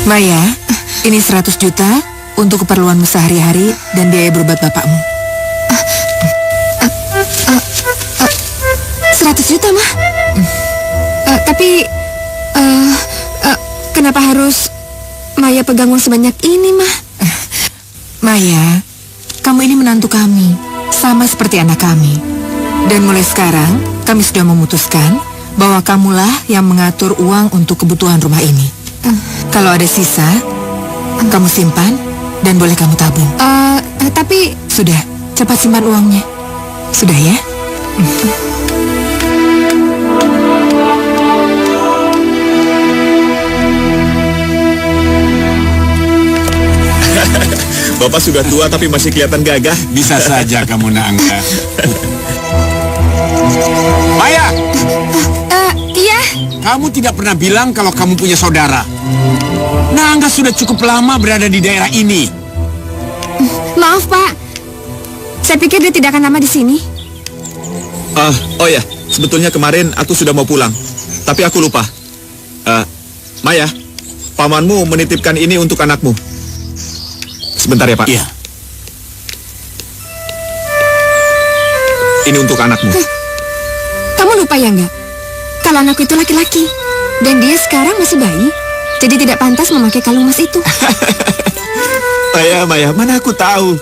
Maya, ini 100 juta untuk keperluanmu sehari-hari dan biaya berobat bapakmu. 100 juta, Mah. Tapi kenapa harus Maya pegang uang sebanyak ini, Mah? Maya, kamu ini menantu kami, sama seperti anak kami. Dan mulai sekarang, kami sudah memutuskan bahwa kamulah yang mengatur uang untuk kebutuhan rumah ini. Kalau ada sisa, kamu simpan dan boleh kamu tabung. Tapi... Sudah, cepat simpan uangnya. Sudah ya? Bapak sudah tua tapi masih kelihatan gagah. Bisa saja kamu, Nangga. Maya! Iya. Kamu tidak pernah bilang kalau kamu punya saudara. Nangga sudah cukup lama berada di daerah ini. Maaf, Pak. Saya pikir dia tidak akan lama di sini. Oh ya, sebetulnya kemarin aku sudah mau pulang, tapi aku lupa. Maya, pamanmu menitipkan ini untuk anakmu. Sebentar ya, Pak. Iya. Ini untuk anakmu. Kamu lupa ya nggak? Kalau anakku itu laki-laki dan dia sekarang masih bayi, jadi tidak pantas memakai kalung emas itu. Maya, mana aku tahu.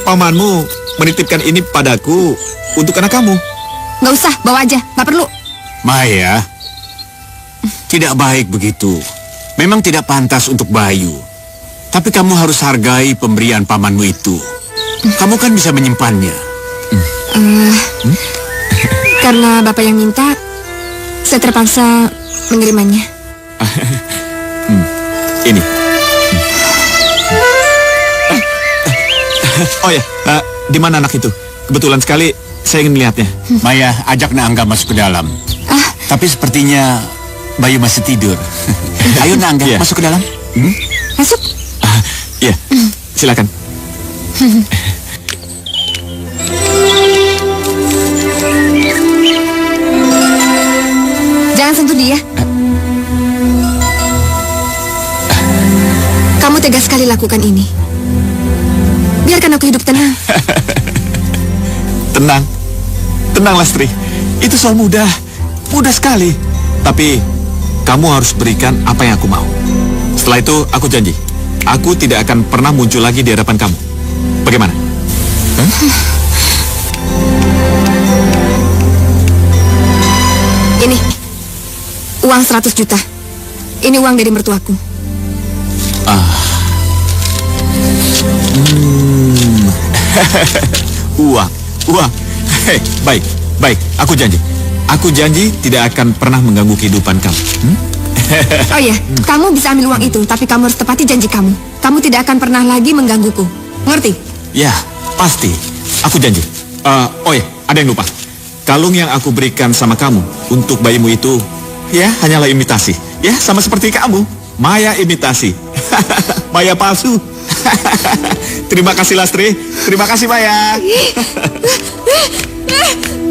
Pamanmu menitipkan ini padaku untuk anak kamu. Nggak usah, bawa aja, nggak perlu. Maya, tidak baik begitu. Memang tidak pantas untuk Bayu. Tapi kamu harus hargai pemberian pamanmu itu. Kamu kan bisa menyimpannya. Karena Bapak yang minta, saya terpaksa mengirimannya. Ini. Oh ya, di mana anak itu? Kebetulan sekali saya ingin melihatnya. Maya, ajak Naangga masuk ke dalam. Tapi sepertinya Bayu masih tidur. Ayo Naangga, Iya. masuk ke dalam. Masuk. Iya, silakan. Jangan sentuh dia. Kamu tega sekali lakukan ini. Biarkan aku hidup tenang. Tenang Lastri. Itu soal mudah sekali. Tapi kamu harus berikan apa yang aku mau. Setelah itu aku janji, aku tidak akan pernah muncul lagi di hadapan kamu. Bagaimana? Ini uang 100 juta. Ini uang dari mertuaku. Uang. Hei, baik. Aku janji tidak akan pernah mengganggu kehidupan kamu. Oh ya, kamu bisa ambil uang itu, tapi kamu harus tepati janji kamu. Kamu tidak akan pernah lagi menggangguku. Mengerti? Ya, pasti. Aku janji. Oh ya, ada yang lupa. Kalung yang aku berikan sama kamu untuk bayimu itu, ya hanyalah imitasi. Ya, sama seperti kamu. Maya imitasi. Maya palsu. Terima kasih Lastri. Terima kasih Maya.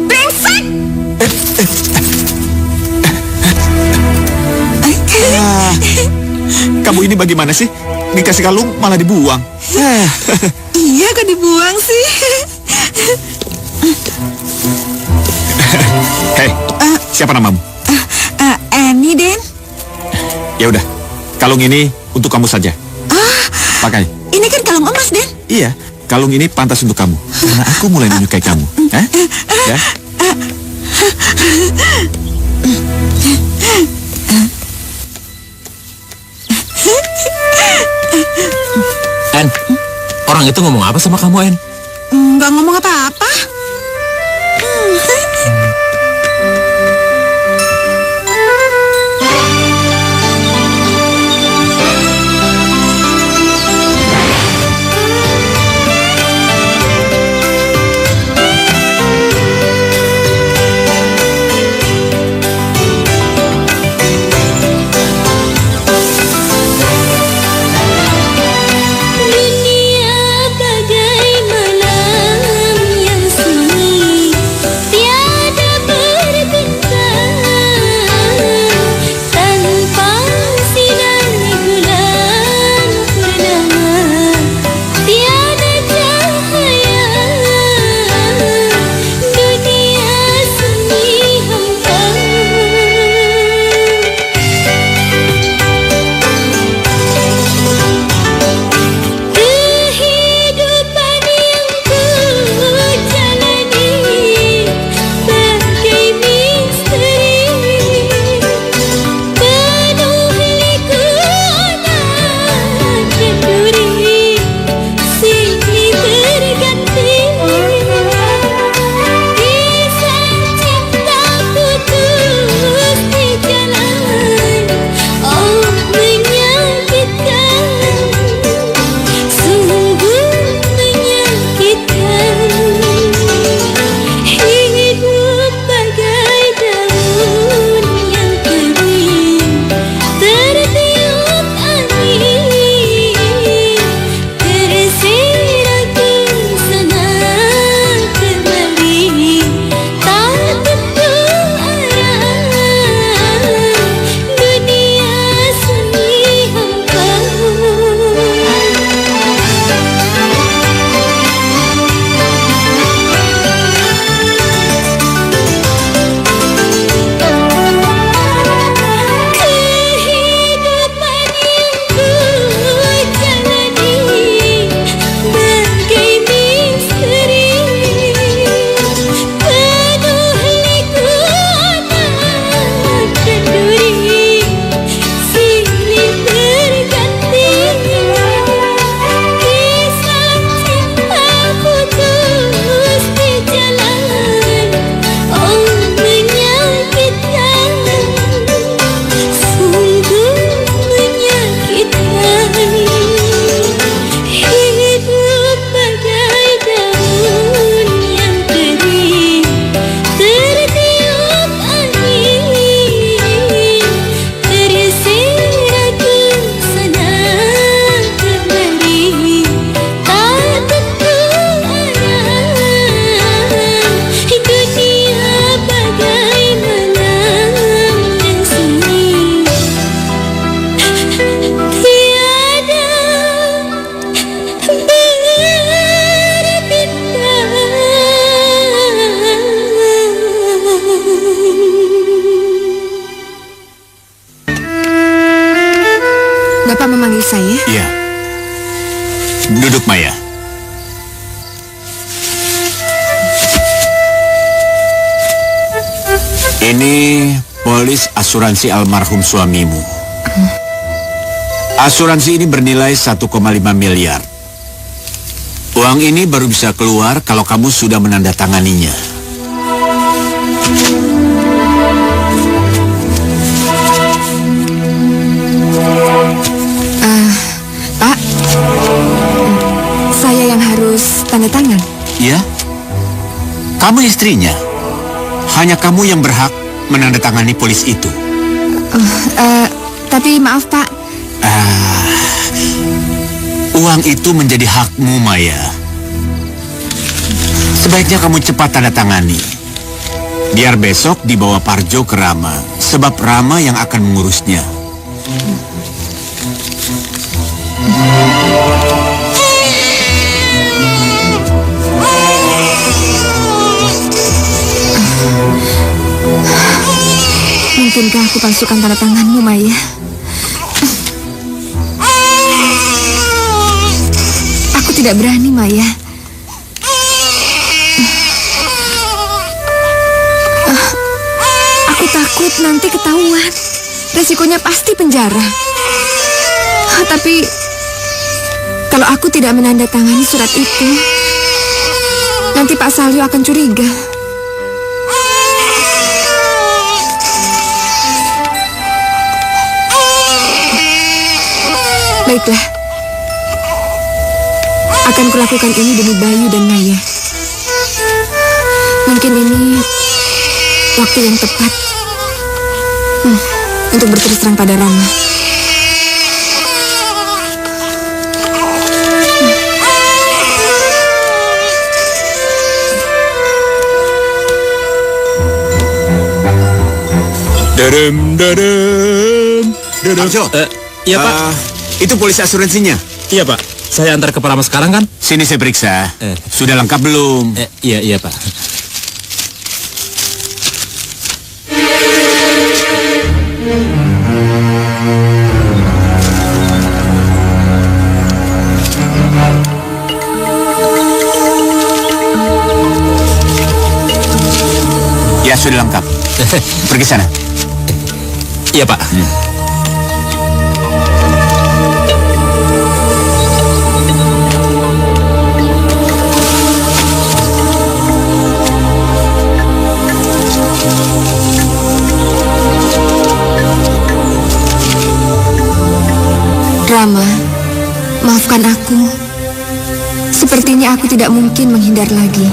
Brengsek! Kamu ini bagaimana sih? Dikasih kalung malah dibuang. Iya, kok dibuang sih? Hei, siapa namamu? Annie, Den. Ya udah, kalung ini untuk kamu saja. Pakai. Ini kan kalung emas, Den. Iya, kalung ini pantas untuk kamu. Karena aku mulai menyukai kamu. Ya? En, orang itu ngomong apa sama kamu, En? Nggak ngomong apa-apa. Dunia bagai malam yang memanggil saya? Iya. Duduk, Maya. Ini polis asuransi almarhum suamimu. Asuransi ini bernilai 1,5 miliar. Uang ini baru bisa keluar kalau kamu sudah menandatanganinya. Pak, saya yang harus tanda tangan. Ya? Kamu istrinya. Hanya kamu yang berhak menandatangani polis itu. Tapi maaf, Pak. Uang itu menjadi hakmu, Maya. Sebaiknya kamu cepat tanda tangani. Biar besok dibawa Parjo ke Rama, sebab Rama yang akan mengurusnya. Mungkinkah aku palsukan tanda tanganmu, Maya? Aku tidak berani, Maya. Aku takut nanti ketahuan. Resikonya pasti penjara. Tapi kalau aku tidak menandatangani surat itu, nanti Pak Salyo akan curiga. Baiklah, akan kulakukan ini demi Bayu dan Maya. Mungkin ini waktu yang tepat untuk berterus terang pada Rama. Parjo, Iya, Pak. itu polisi asuransinya. Iya, Pak. Saya antar ke Parama sekarang kan? Sini saya periksa. Sudah lengkap belum? Iya, Pak. Ya, sudah lengkap. Pergi sana. Iya, Pak. Rama, maafkan aku. Sepertinya aku tidak mungkin menghindar lagi.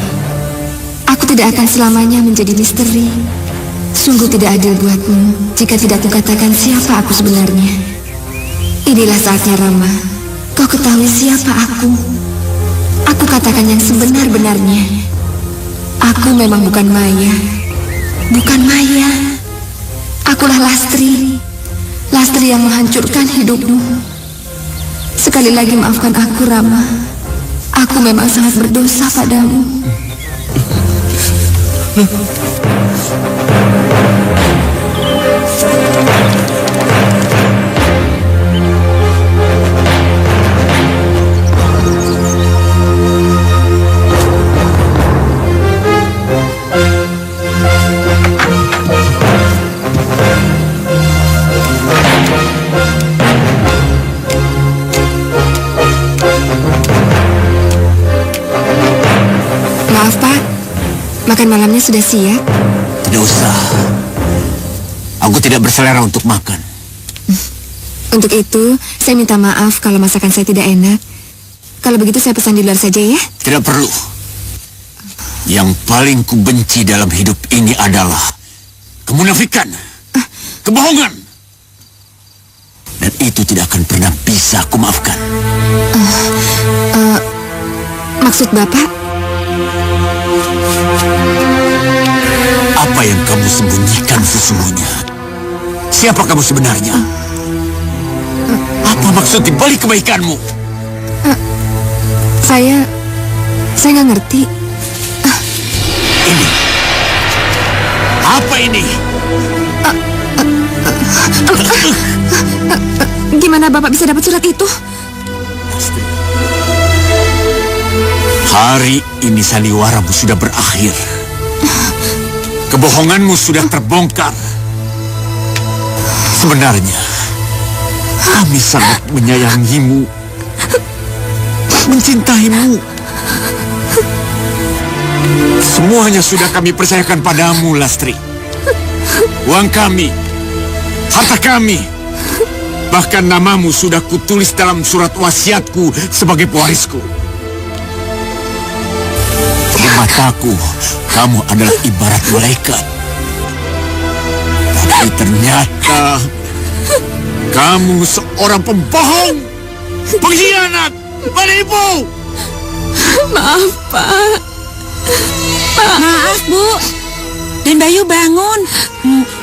Aku tidak akan selamanya menjadi misteri. Sungguh tidak adil buatmu jika tidak kukatakan siapa aku sebenarnya. Inilah saatnya, Rama. Kau ketahui siapa aku. Aku katakan yang sebenar-benarnya. Aku memang bukan Maya. Bukan Maya. Akulah Lastri. Lastri yang menghancurkan hidupmu. Sekali lagi maafkan aku, Rama. Aku memang sangat berdosa padamu. Maaf, Pak. Makan malamnya sudah siap? Tidak usah. Aku tidak berselera untuk makan. Untuk itu, saya minta maaf kalau masakan saya tidak enak. Kalau begitu saya pesan di luar saja ya? Tidak perlu. Yang paling kubenci dalam hidup ini adalah kemunafikan, kebohongan. Dan itu tidak akan pernah bisa aku maafkan. Maksud Bapak? Apa yang kamu sembunyikan sesungguhnya? Siapa kamu sebenarnya? Apa maksud di balik kebaikanmu? Saya nggak ngerti. Ini. Apa ini? Gimana Bapak bisa dapat surat itu? Hari ini sandiwaramu sudah berakhir. Kebohonganmu sudah terbongkar. Sebenarnya, kami sangat menyayangimu, mencintaimu. Semuanya sudah kami percayakan padamu, Lastri. Uang kami, harta kami, bahkan namamu sudah kutulis dalam surat wasiatku sebagai pewarisku. Di mataku, kamu adalah ibarat malaikat. Tapi ternyata kamu seorang pembohong, pengkhianat, penipu. Maaf, Pak. Maaf, Bu. Dan Bayu bangun.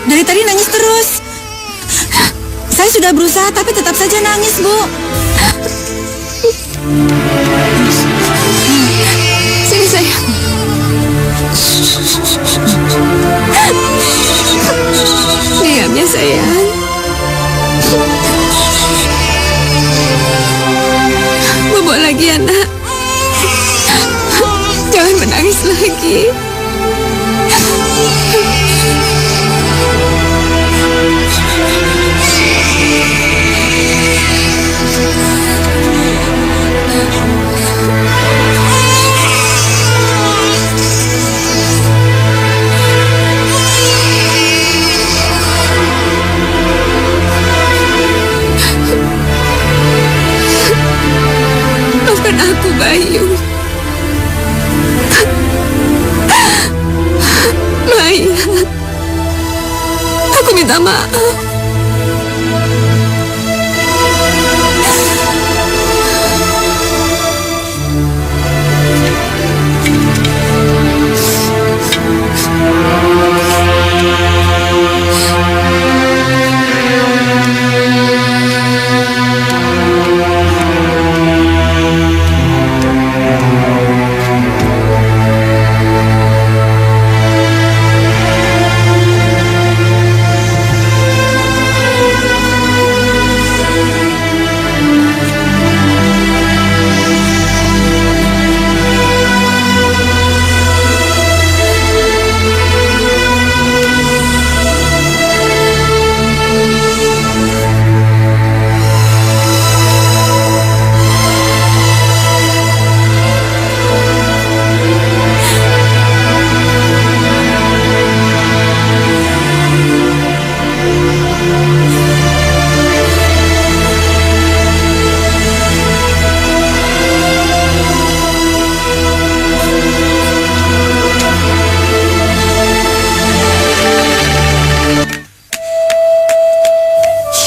Dari tadi nangis terus. Saya sudah berusaha tapi tetap saja nangis, Bu. Sini sayang. Diam ya sayang. Bobo lagi ya nak. Jangan menangis lagi. Maafkan aku, Bayu. Maya, aku minta maaf.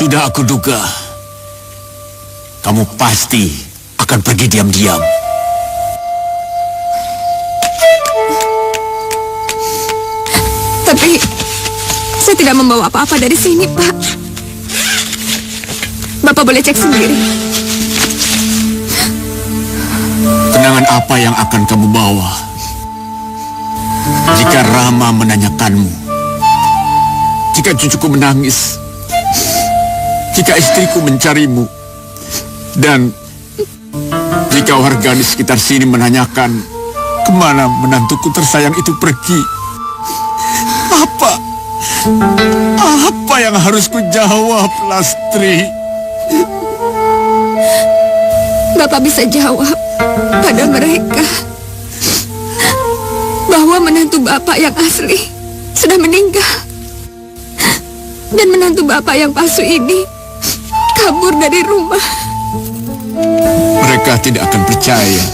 Sudah aku duga, kamu pasti akan pergi diam-diam. Tapi saya tidak membawa apa-apa dari sini, Pak. Bapak boleh cek sendiri. Kenangan apa yang akan kamu bawa? Jika Rama menanyakanmu, jika cucuku menangis, jika istriku mencarimu, dan jika warga di sekitar sini menanyakan kemana menantuku tersayang itu pergi, apa yang harus ku jawab, Lastri? Bapak bisa jawab pada mereka bahwa menantu Bapak yang asli sudah meninggal, dan menantu Bapak yang palsu ini kabur dari rumah. Mereka tidak akan percaya.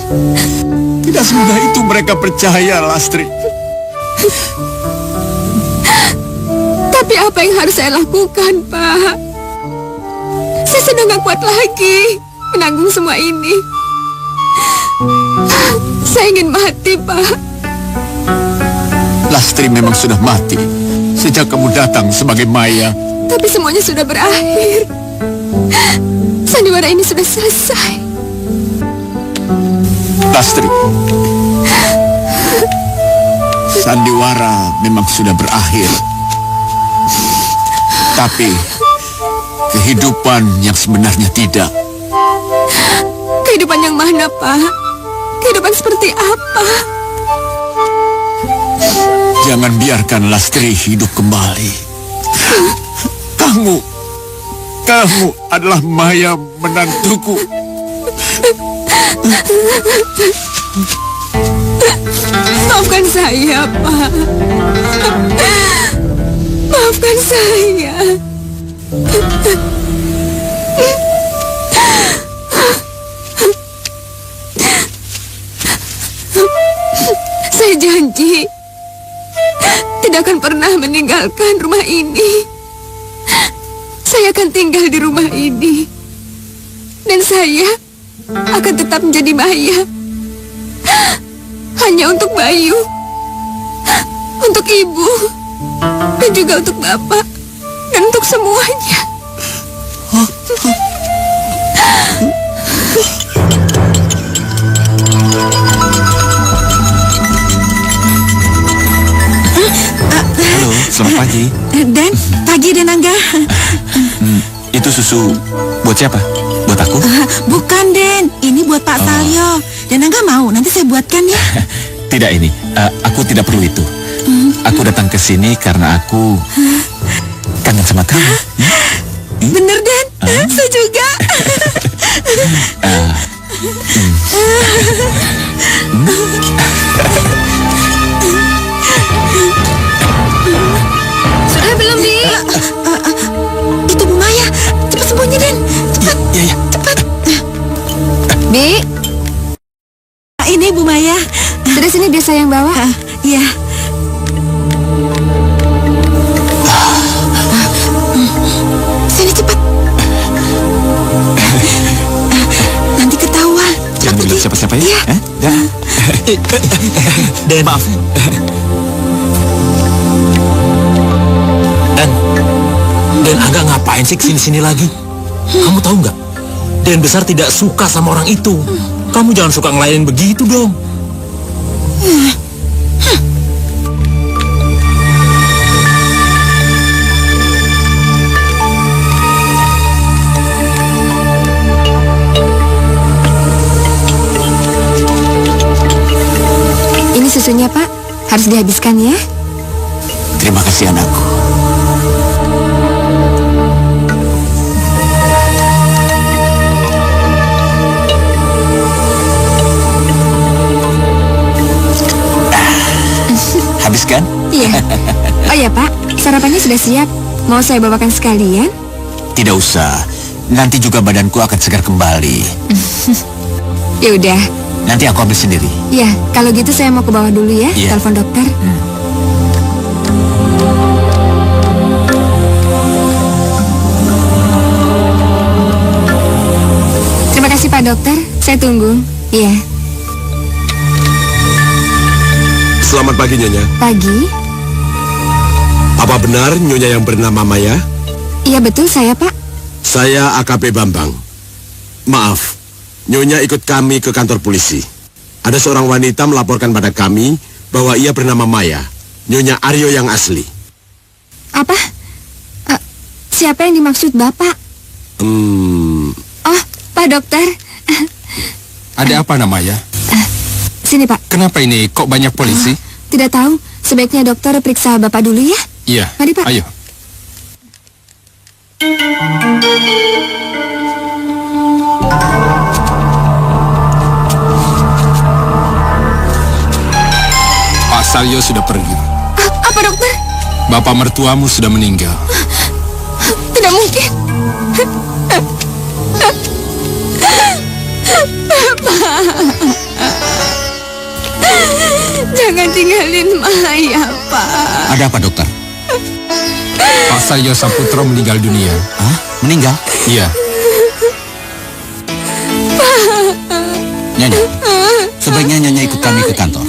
Tidak semudah itu mereka percaya, Lastri. Tapi apa yang harus saya lakukan, Pak? Saya sudah gak kuat lagi menanggung semua ini. Saya ingin mati, Pak. Lastri memang sudah mati sejak kamu datang sebagai Maya. Tapi semuanya sudah berakhir. Sandiwara ini sudah selesai. Lastri, sandiwara memang sudah berakhir. Tapi kehidupan yang sebenarnya tidak. Kehidupan yang mana, Pak? Kehidupan seperti apa? Jangan biarkan Lastri hidup kembali. Kamu adalah Maya, menantuku. Maafkan saya, Pak. Maafkan saya. Saya janji tidak akan pernah meninggalkan rumah ini. Saya akan tinggal di rumah ini. Dan saya akan tetap menjadi Maya. Hanya untuk Bayu, untuk Ibu, dan juga untuk Bapak, dan untuk semuanya. Halo, selamat pagi. Dan pagi Den Angga. Itu susu buat siapa? Buat aku? Bukan Den, ini buat Pak Salyo. Den Angga mau, nanti saya buatkan ya. Tidak ini, aku tidak perlu itu. Aku datang ke sini karena aku kangen sama kamu. Bener Den, saya juga. Sudah belum, Bi? Itu Bu Maya, cepat sembunyi Den, cepat. Iya. Cepat. Bi, Ini Bu Maya. sudah sini biar saya yang bawa. Iya. Sini cepat. Nanti ketahuan. Jangan bilang siapa-siapa ya. Iya. Dan maaf. Dan agak ngapain sih kesini-sini lagi? Kamu tahu nggak? Dan besar tidak suka sama orang itu. Kamu jangan suka ngelayanin begitu dong. Ini susunya, Pak. Harus dihabiskan ya. Terima kasih anakku. Habiskan? Iya. Oh ya, Pak. Sarapannya sudah siap. Mau saya bawakan sekalian? Tidak usah. Nanti juga badanku akan segar kembali. Ya udah. Nanti aku ambil sendiri. Ya, kalau gitu saya mau ke bawah dulu ya. Iya. Telepon dokter. Terima kasih Pak Dokter. Saya tunggu. Iya. Selamat pagi, Nyonya. Pagi. Apa benar Nyonya yang bernama Maya? Iya betul saya, Pak. Saya AKP Bambang. Maaf, Nyonya ikut kami ke kantor polisi. Ada seorang wanita melaporkan pada kami bahwa ia bernama Maya, Nyonya Aryo yang asli. Apa? Siapa yang dimaksud Bapak? Oh, Pak Dokter. Ada apa namanya? Sini, Pak. Kenapa ini kok banyak polisi? Tidak tahu. Sebaiknya dokter periksa Bapak dulu ya. Iya. Mari, Pak. Ayo. Pak Salyo sudah pergi. Apa dokter? Bapak mertuamu sudah meninggal. Tidak mungkin. Jangan tinggalin Maya, Pak. Ada apa dokter? Pak Salyo Saputro meninggal dunia. Hah? Meninggal? Iya. Nyonya, sebaiknya Nyonya ikut kami ke kantor.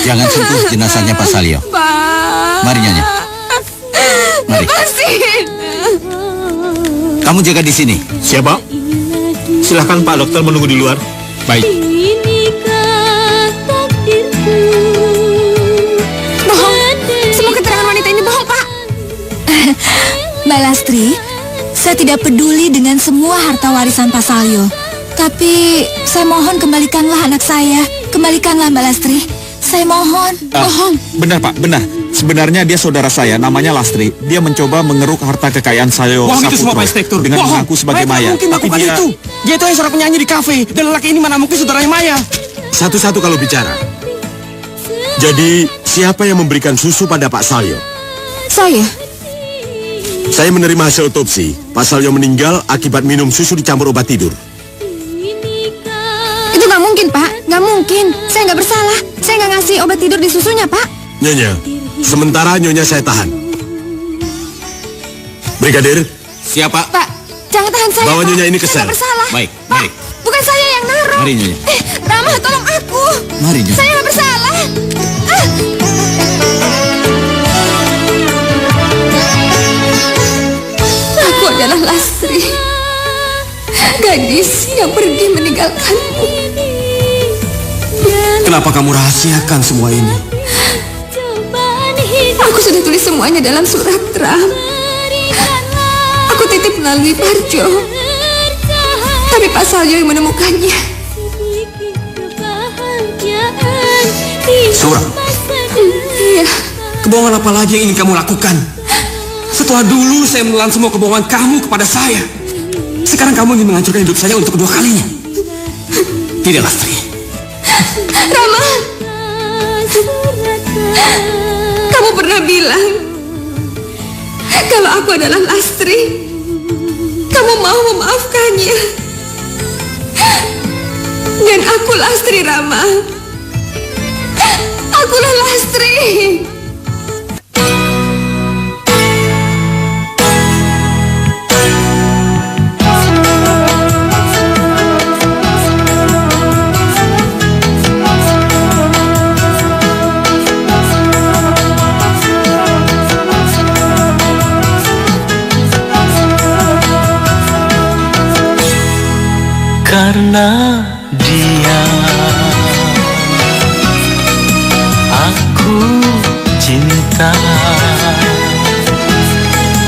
Jangan sentuh jenazahnya Pak Salyo. Pak. Mari Nyonya. Mari. Lepasin. Kamu jaga di sini. Siapa? Silahkan Pak Dokter menunggu di luar. Baik. Inikah takdirku? Bohong. Semua keterangan wanita ini bohong, Pak. Mbak Lastri, saya tidak peduli dengan semua harta warisan Pak Salyo. Tapi saya mohon kembalikanlah anak saya. Kembalikanlah Mbak Lastri. Saya mohon. Mohon. Benar Pak, benar. Sebenarnya dia saudara saya, namanya Lastri. Dia mencoba mengeruk harta kekayaan Salyo Bohong itu semua Saputro Pak Inspektur. dengan Bohong. mengaku sebagai Mereka Maya. mungkin Tapi melakukan dia itu. Dia itu yang seorang penyanyi di kafe. Dan lelaki ini mana mungkin saudaranya Maya. Satu-satu kalau bicara. Jadi, siapa yang memberikan susu pada Pak Salyo? Saya. Saya menerima hasil otopsi. Pak Salyo meninggal akibat minum susu dicampur obat tidur. Itu nggak mungkin, Pak. Nggak mungkin. Saya nggak bersalah. Saya nggak ngasih obat tidur di susunya, Pak. Nyonya, sementara Nyonya saya tahan. Brigadir, siapa? Pak, jangan tahan saya, bawa Pak. Nyonya ini ke Saya sel. nggak bersalah. Baik, Pak, mari. bukan saya yang naruh. Mari, Nyonya. Rama, tolong aku. Mari, Nyonya. Saya nggak bersalah. Aku adalah Lastri, gadis yang pergi meninggalkanmu. Kenapa kamu rahasiakan semua ini? Aku sudah tulis semuanya dalam surat, Ram. Aku titip melalui Parjo. Tapi Pak Salyo yang menemukannya. Surat. Iya. Kebohongan apa lagi yang ingin kamu lakukan? Setelah dulu saya menelan semua kebohongan kamu kepada saya. Sekarang kamu ingin menghancurkan hidup saya untuk kedua kalinya. Tidak, Lastri. Rama, kamu pernah bilang kalau aku adalah Lastri, kamu mau memaafkannya. Dan aku Lastri, Rama. Akulah Lastri. Karena dia aku cinta,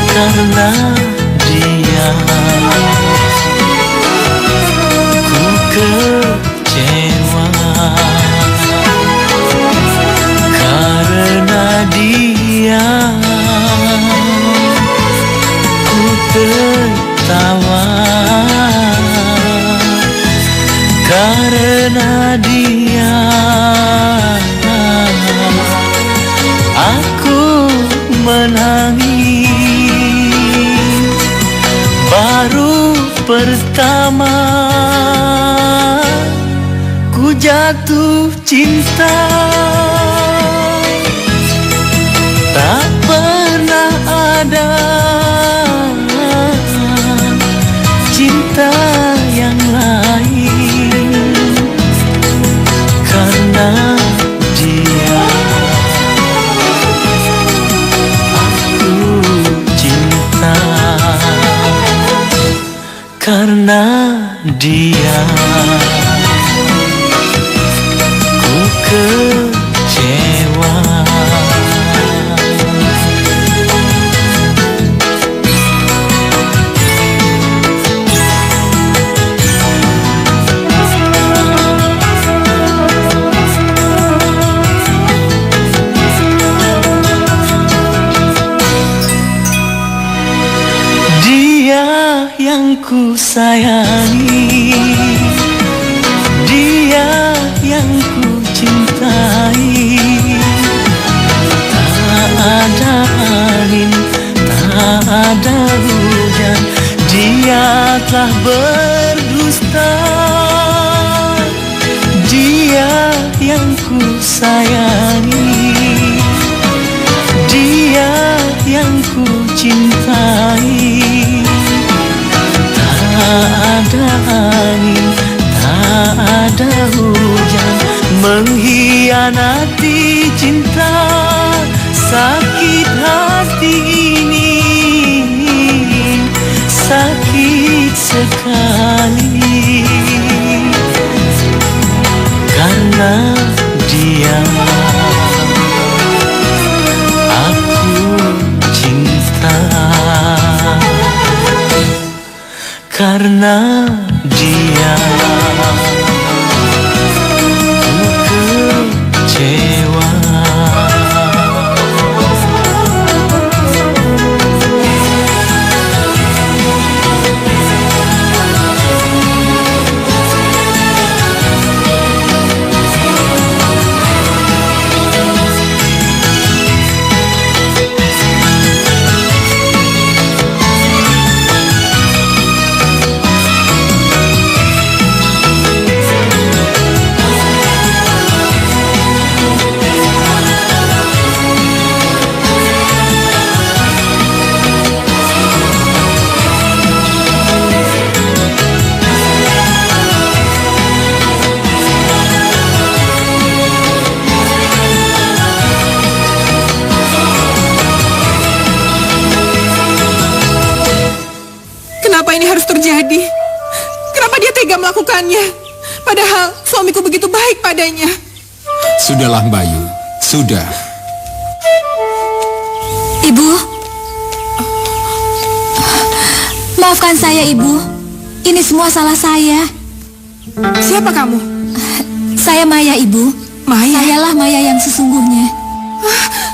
karena dia ku kecewa, karena dia ku tertawa, karena dia aku menangis. Baru pertama ku jatuh cinta, tak pernah ada cinta yang lain. Karena dia aku cinta, karena dia ku kecewa. Yang ku sayangi, dia yang ku cintai. Tak ada angin, tak ada hujan, dia telah berdusta. Dia yang ku sayangi, dia yang ku cintai. Tak ada angin, tak ada hujan, mengkhianati cinta. Sakit hati ini, sakit sekali. Karena dia aku cinta. melakukannya. Padahal suamiku begitu baik padanya. Sudahlah Bayu, sudah. Ibu, maafkan saya, Ibu. Ini semua salah saya. Siapa kamu? Saya Maya, Ibu. Maya? Sayalah Maya yang sesungguhnya.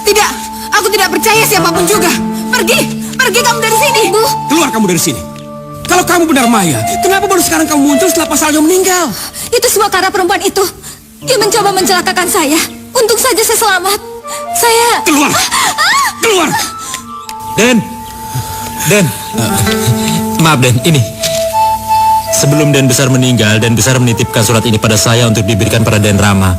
Tidak, aku tidak percaya siapapun juga. Pergi kamu dari sini. Ibu. Keluar kamu dari sini. Kalau kamu benar Maya, kenapa baru sekarang kamu muncul setelah Pak Salyo meninggal? Itu semua karena perempuan itu. Dia mencoba mencelakakan saya. Untung saja saya selamat. Saya... Keluar! Keluar! Den. Maaf Den, ini. Sebelum Den Besar meninggal, Den Besar menitipkan surat ini pada saya untuk diberikan pada Den Rama.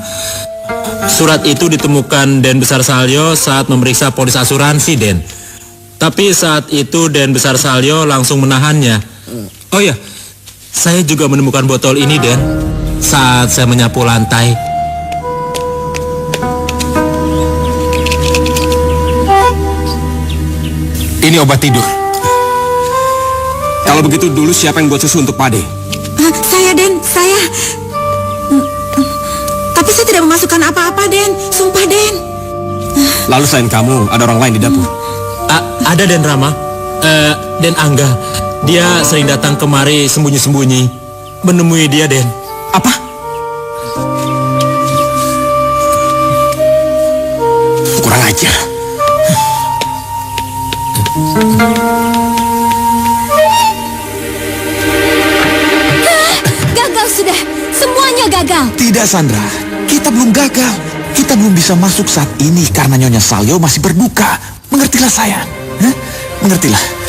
Surat itu ditemukan Den Besar Salyo saat memeriksa polis asuransi, Den. Tapi saat itu Den Besar Salyo langsung menahannya. Oh ya, saya juga menemukan botol ini, Den, saat saya menyapu lantai. Ini obat tidur. Kalau begitu dulu siapa yang buat susu untuk Pade? Saya, Den. Saya... Tapi saya tidak memasukkan apa-apa, Den. Sumpah, Den. Lalu selain kamu, ada orang lain di dapur? Ada Den Rama, Den Angga. Dia sering datang kemari sembunyi-sembunyi. Menemui dia, Den. Apa? Kurang ajar. Gagal sudah. Semuanya gagal. Tidak, Sandra. Kita belum gagal. Kita belum bisa masuk saat ini karena Nyonya Salyo masih berduka. Mengertilah sayang. Mengertilah.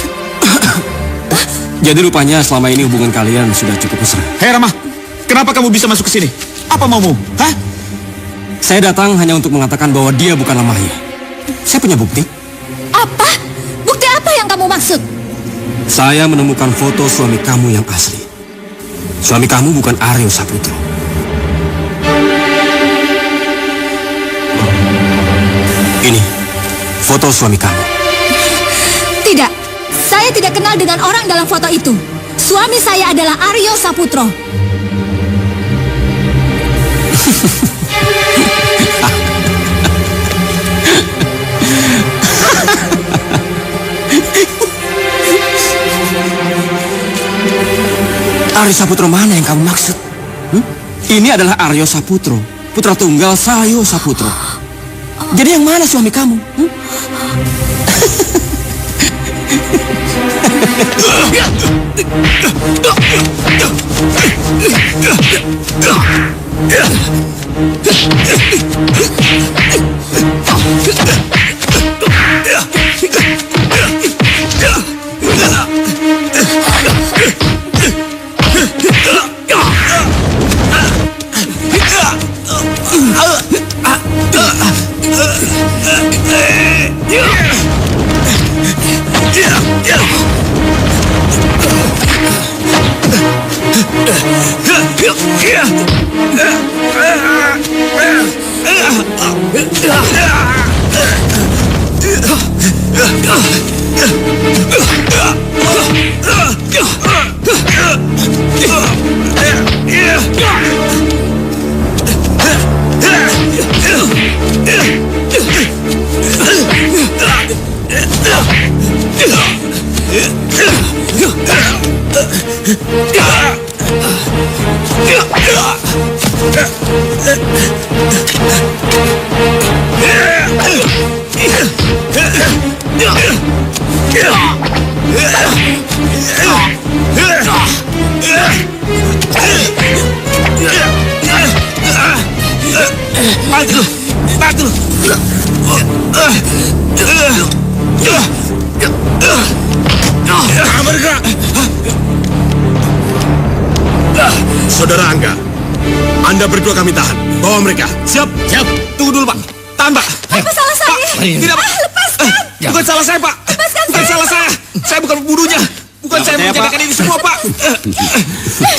Jadi rupanya selama ini hubungan kalian sudah cukup mesra. Hei Rama, kenapa kamu bisa masuk ke sini? Apa maumu? Hah? Saya datang hanya untuk mengatakan bahwa dia bukanlah Maya. Saya punya bukti. Apa? Bukti apa yang kamu maksud? Saya menemukan foto suami kamu yang asli. Suami kamu bukan Aryo Saputro. Ini foto suami kamu. Tidak, saya tidak kenal dengan orang dalam foto itu. Suami saya adalah Aryo Saputro. Aryo Saputro mana yang kamu maksud? Ini adalah Aryo Saputro, putra tunggal Salyo Saputro. Jadi yang mana suami kamu? Saudara Angga, Anda berdua kami tahan. Bawa mereka. Siap? Siap. Tunggu dulu, Pak. Tahan, Pak. Apa salah saya? Tidak, Pak. Lepaskan. Bukan salah saya, Pak. Lepaskan Bukan salah saya. Saya bukan pembunuhnya. Bukan saya menjadikan ini semua, Pak.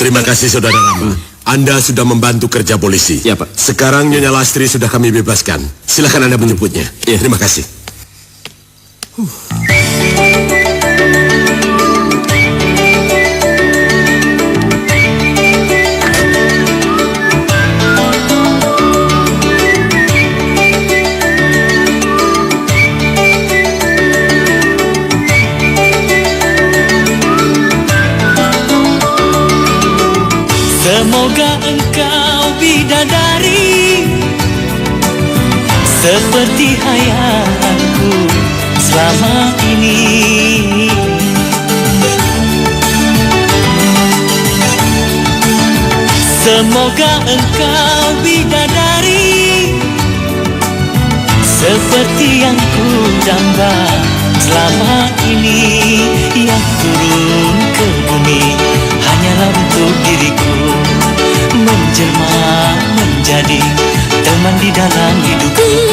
Terima kasih, Saudara Rama. Anda sudah membantu kerja polisi. Ya, Pak. Sekarang Nyonya Lastri sudah kami bebaskan. Silakan Anda menjemputnya. Terima kasih. Semoga engkau bidadari seperti hayalanku selama ini. Semoga engkau bidadari seperti yang ku damba selama ini. Yang turun ke bumi hanyalah untuk diriku, menjelma menjadi teman di dalam hidupku.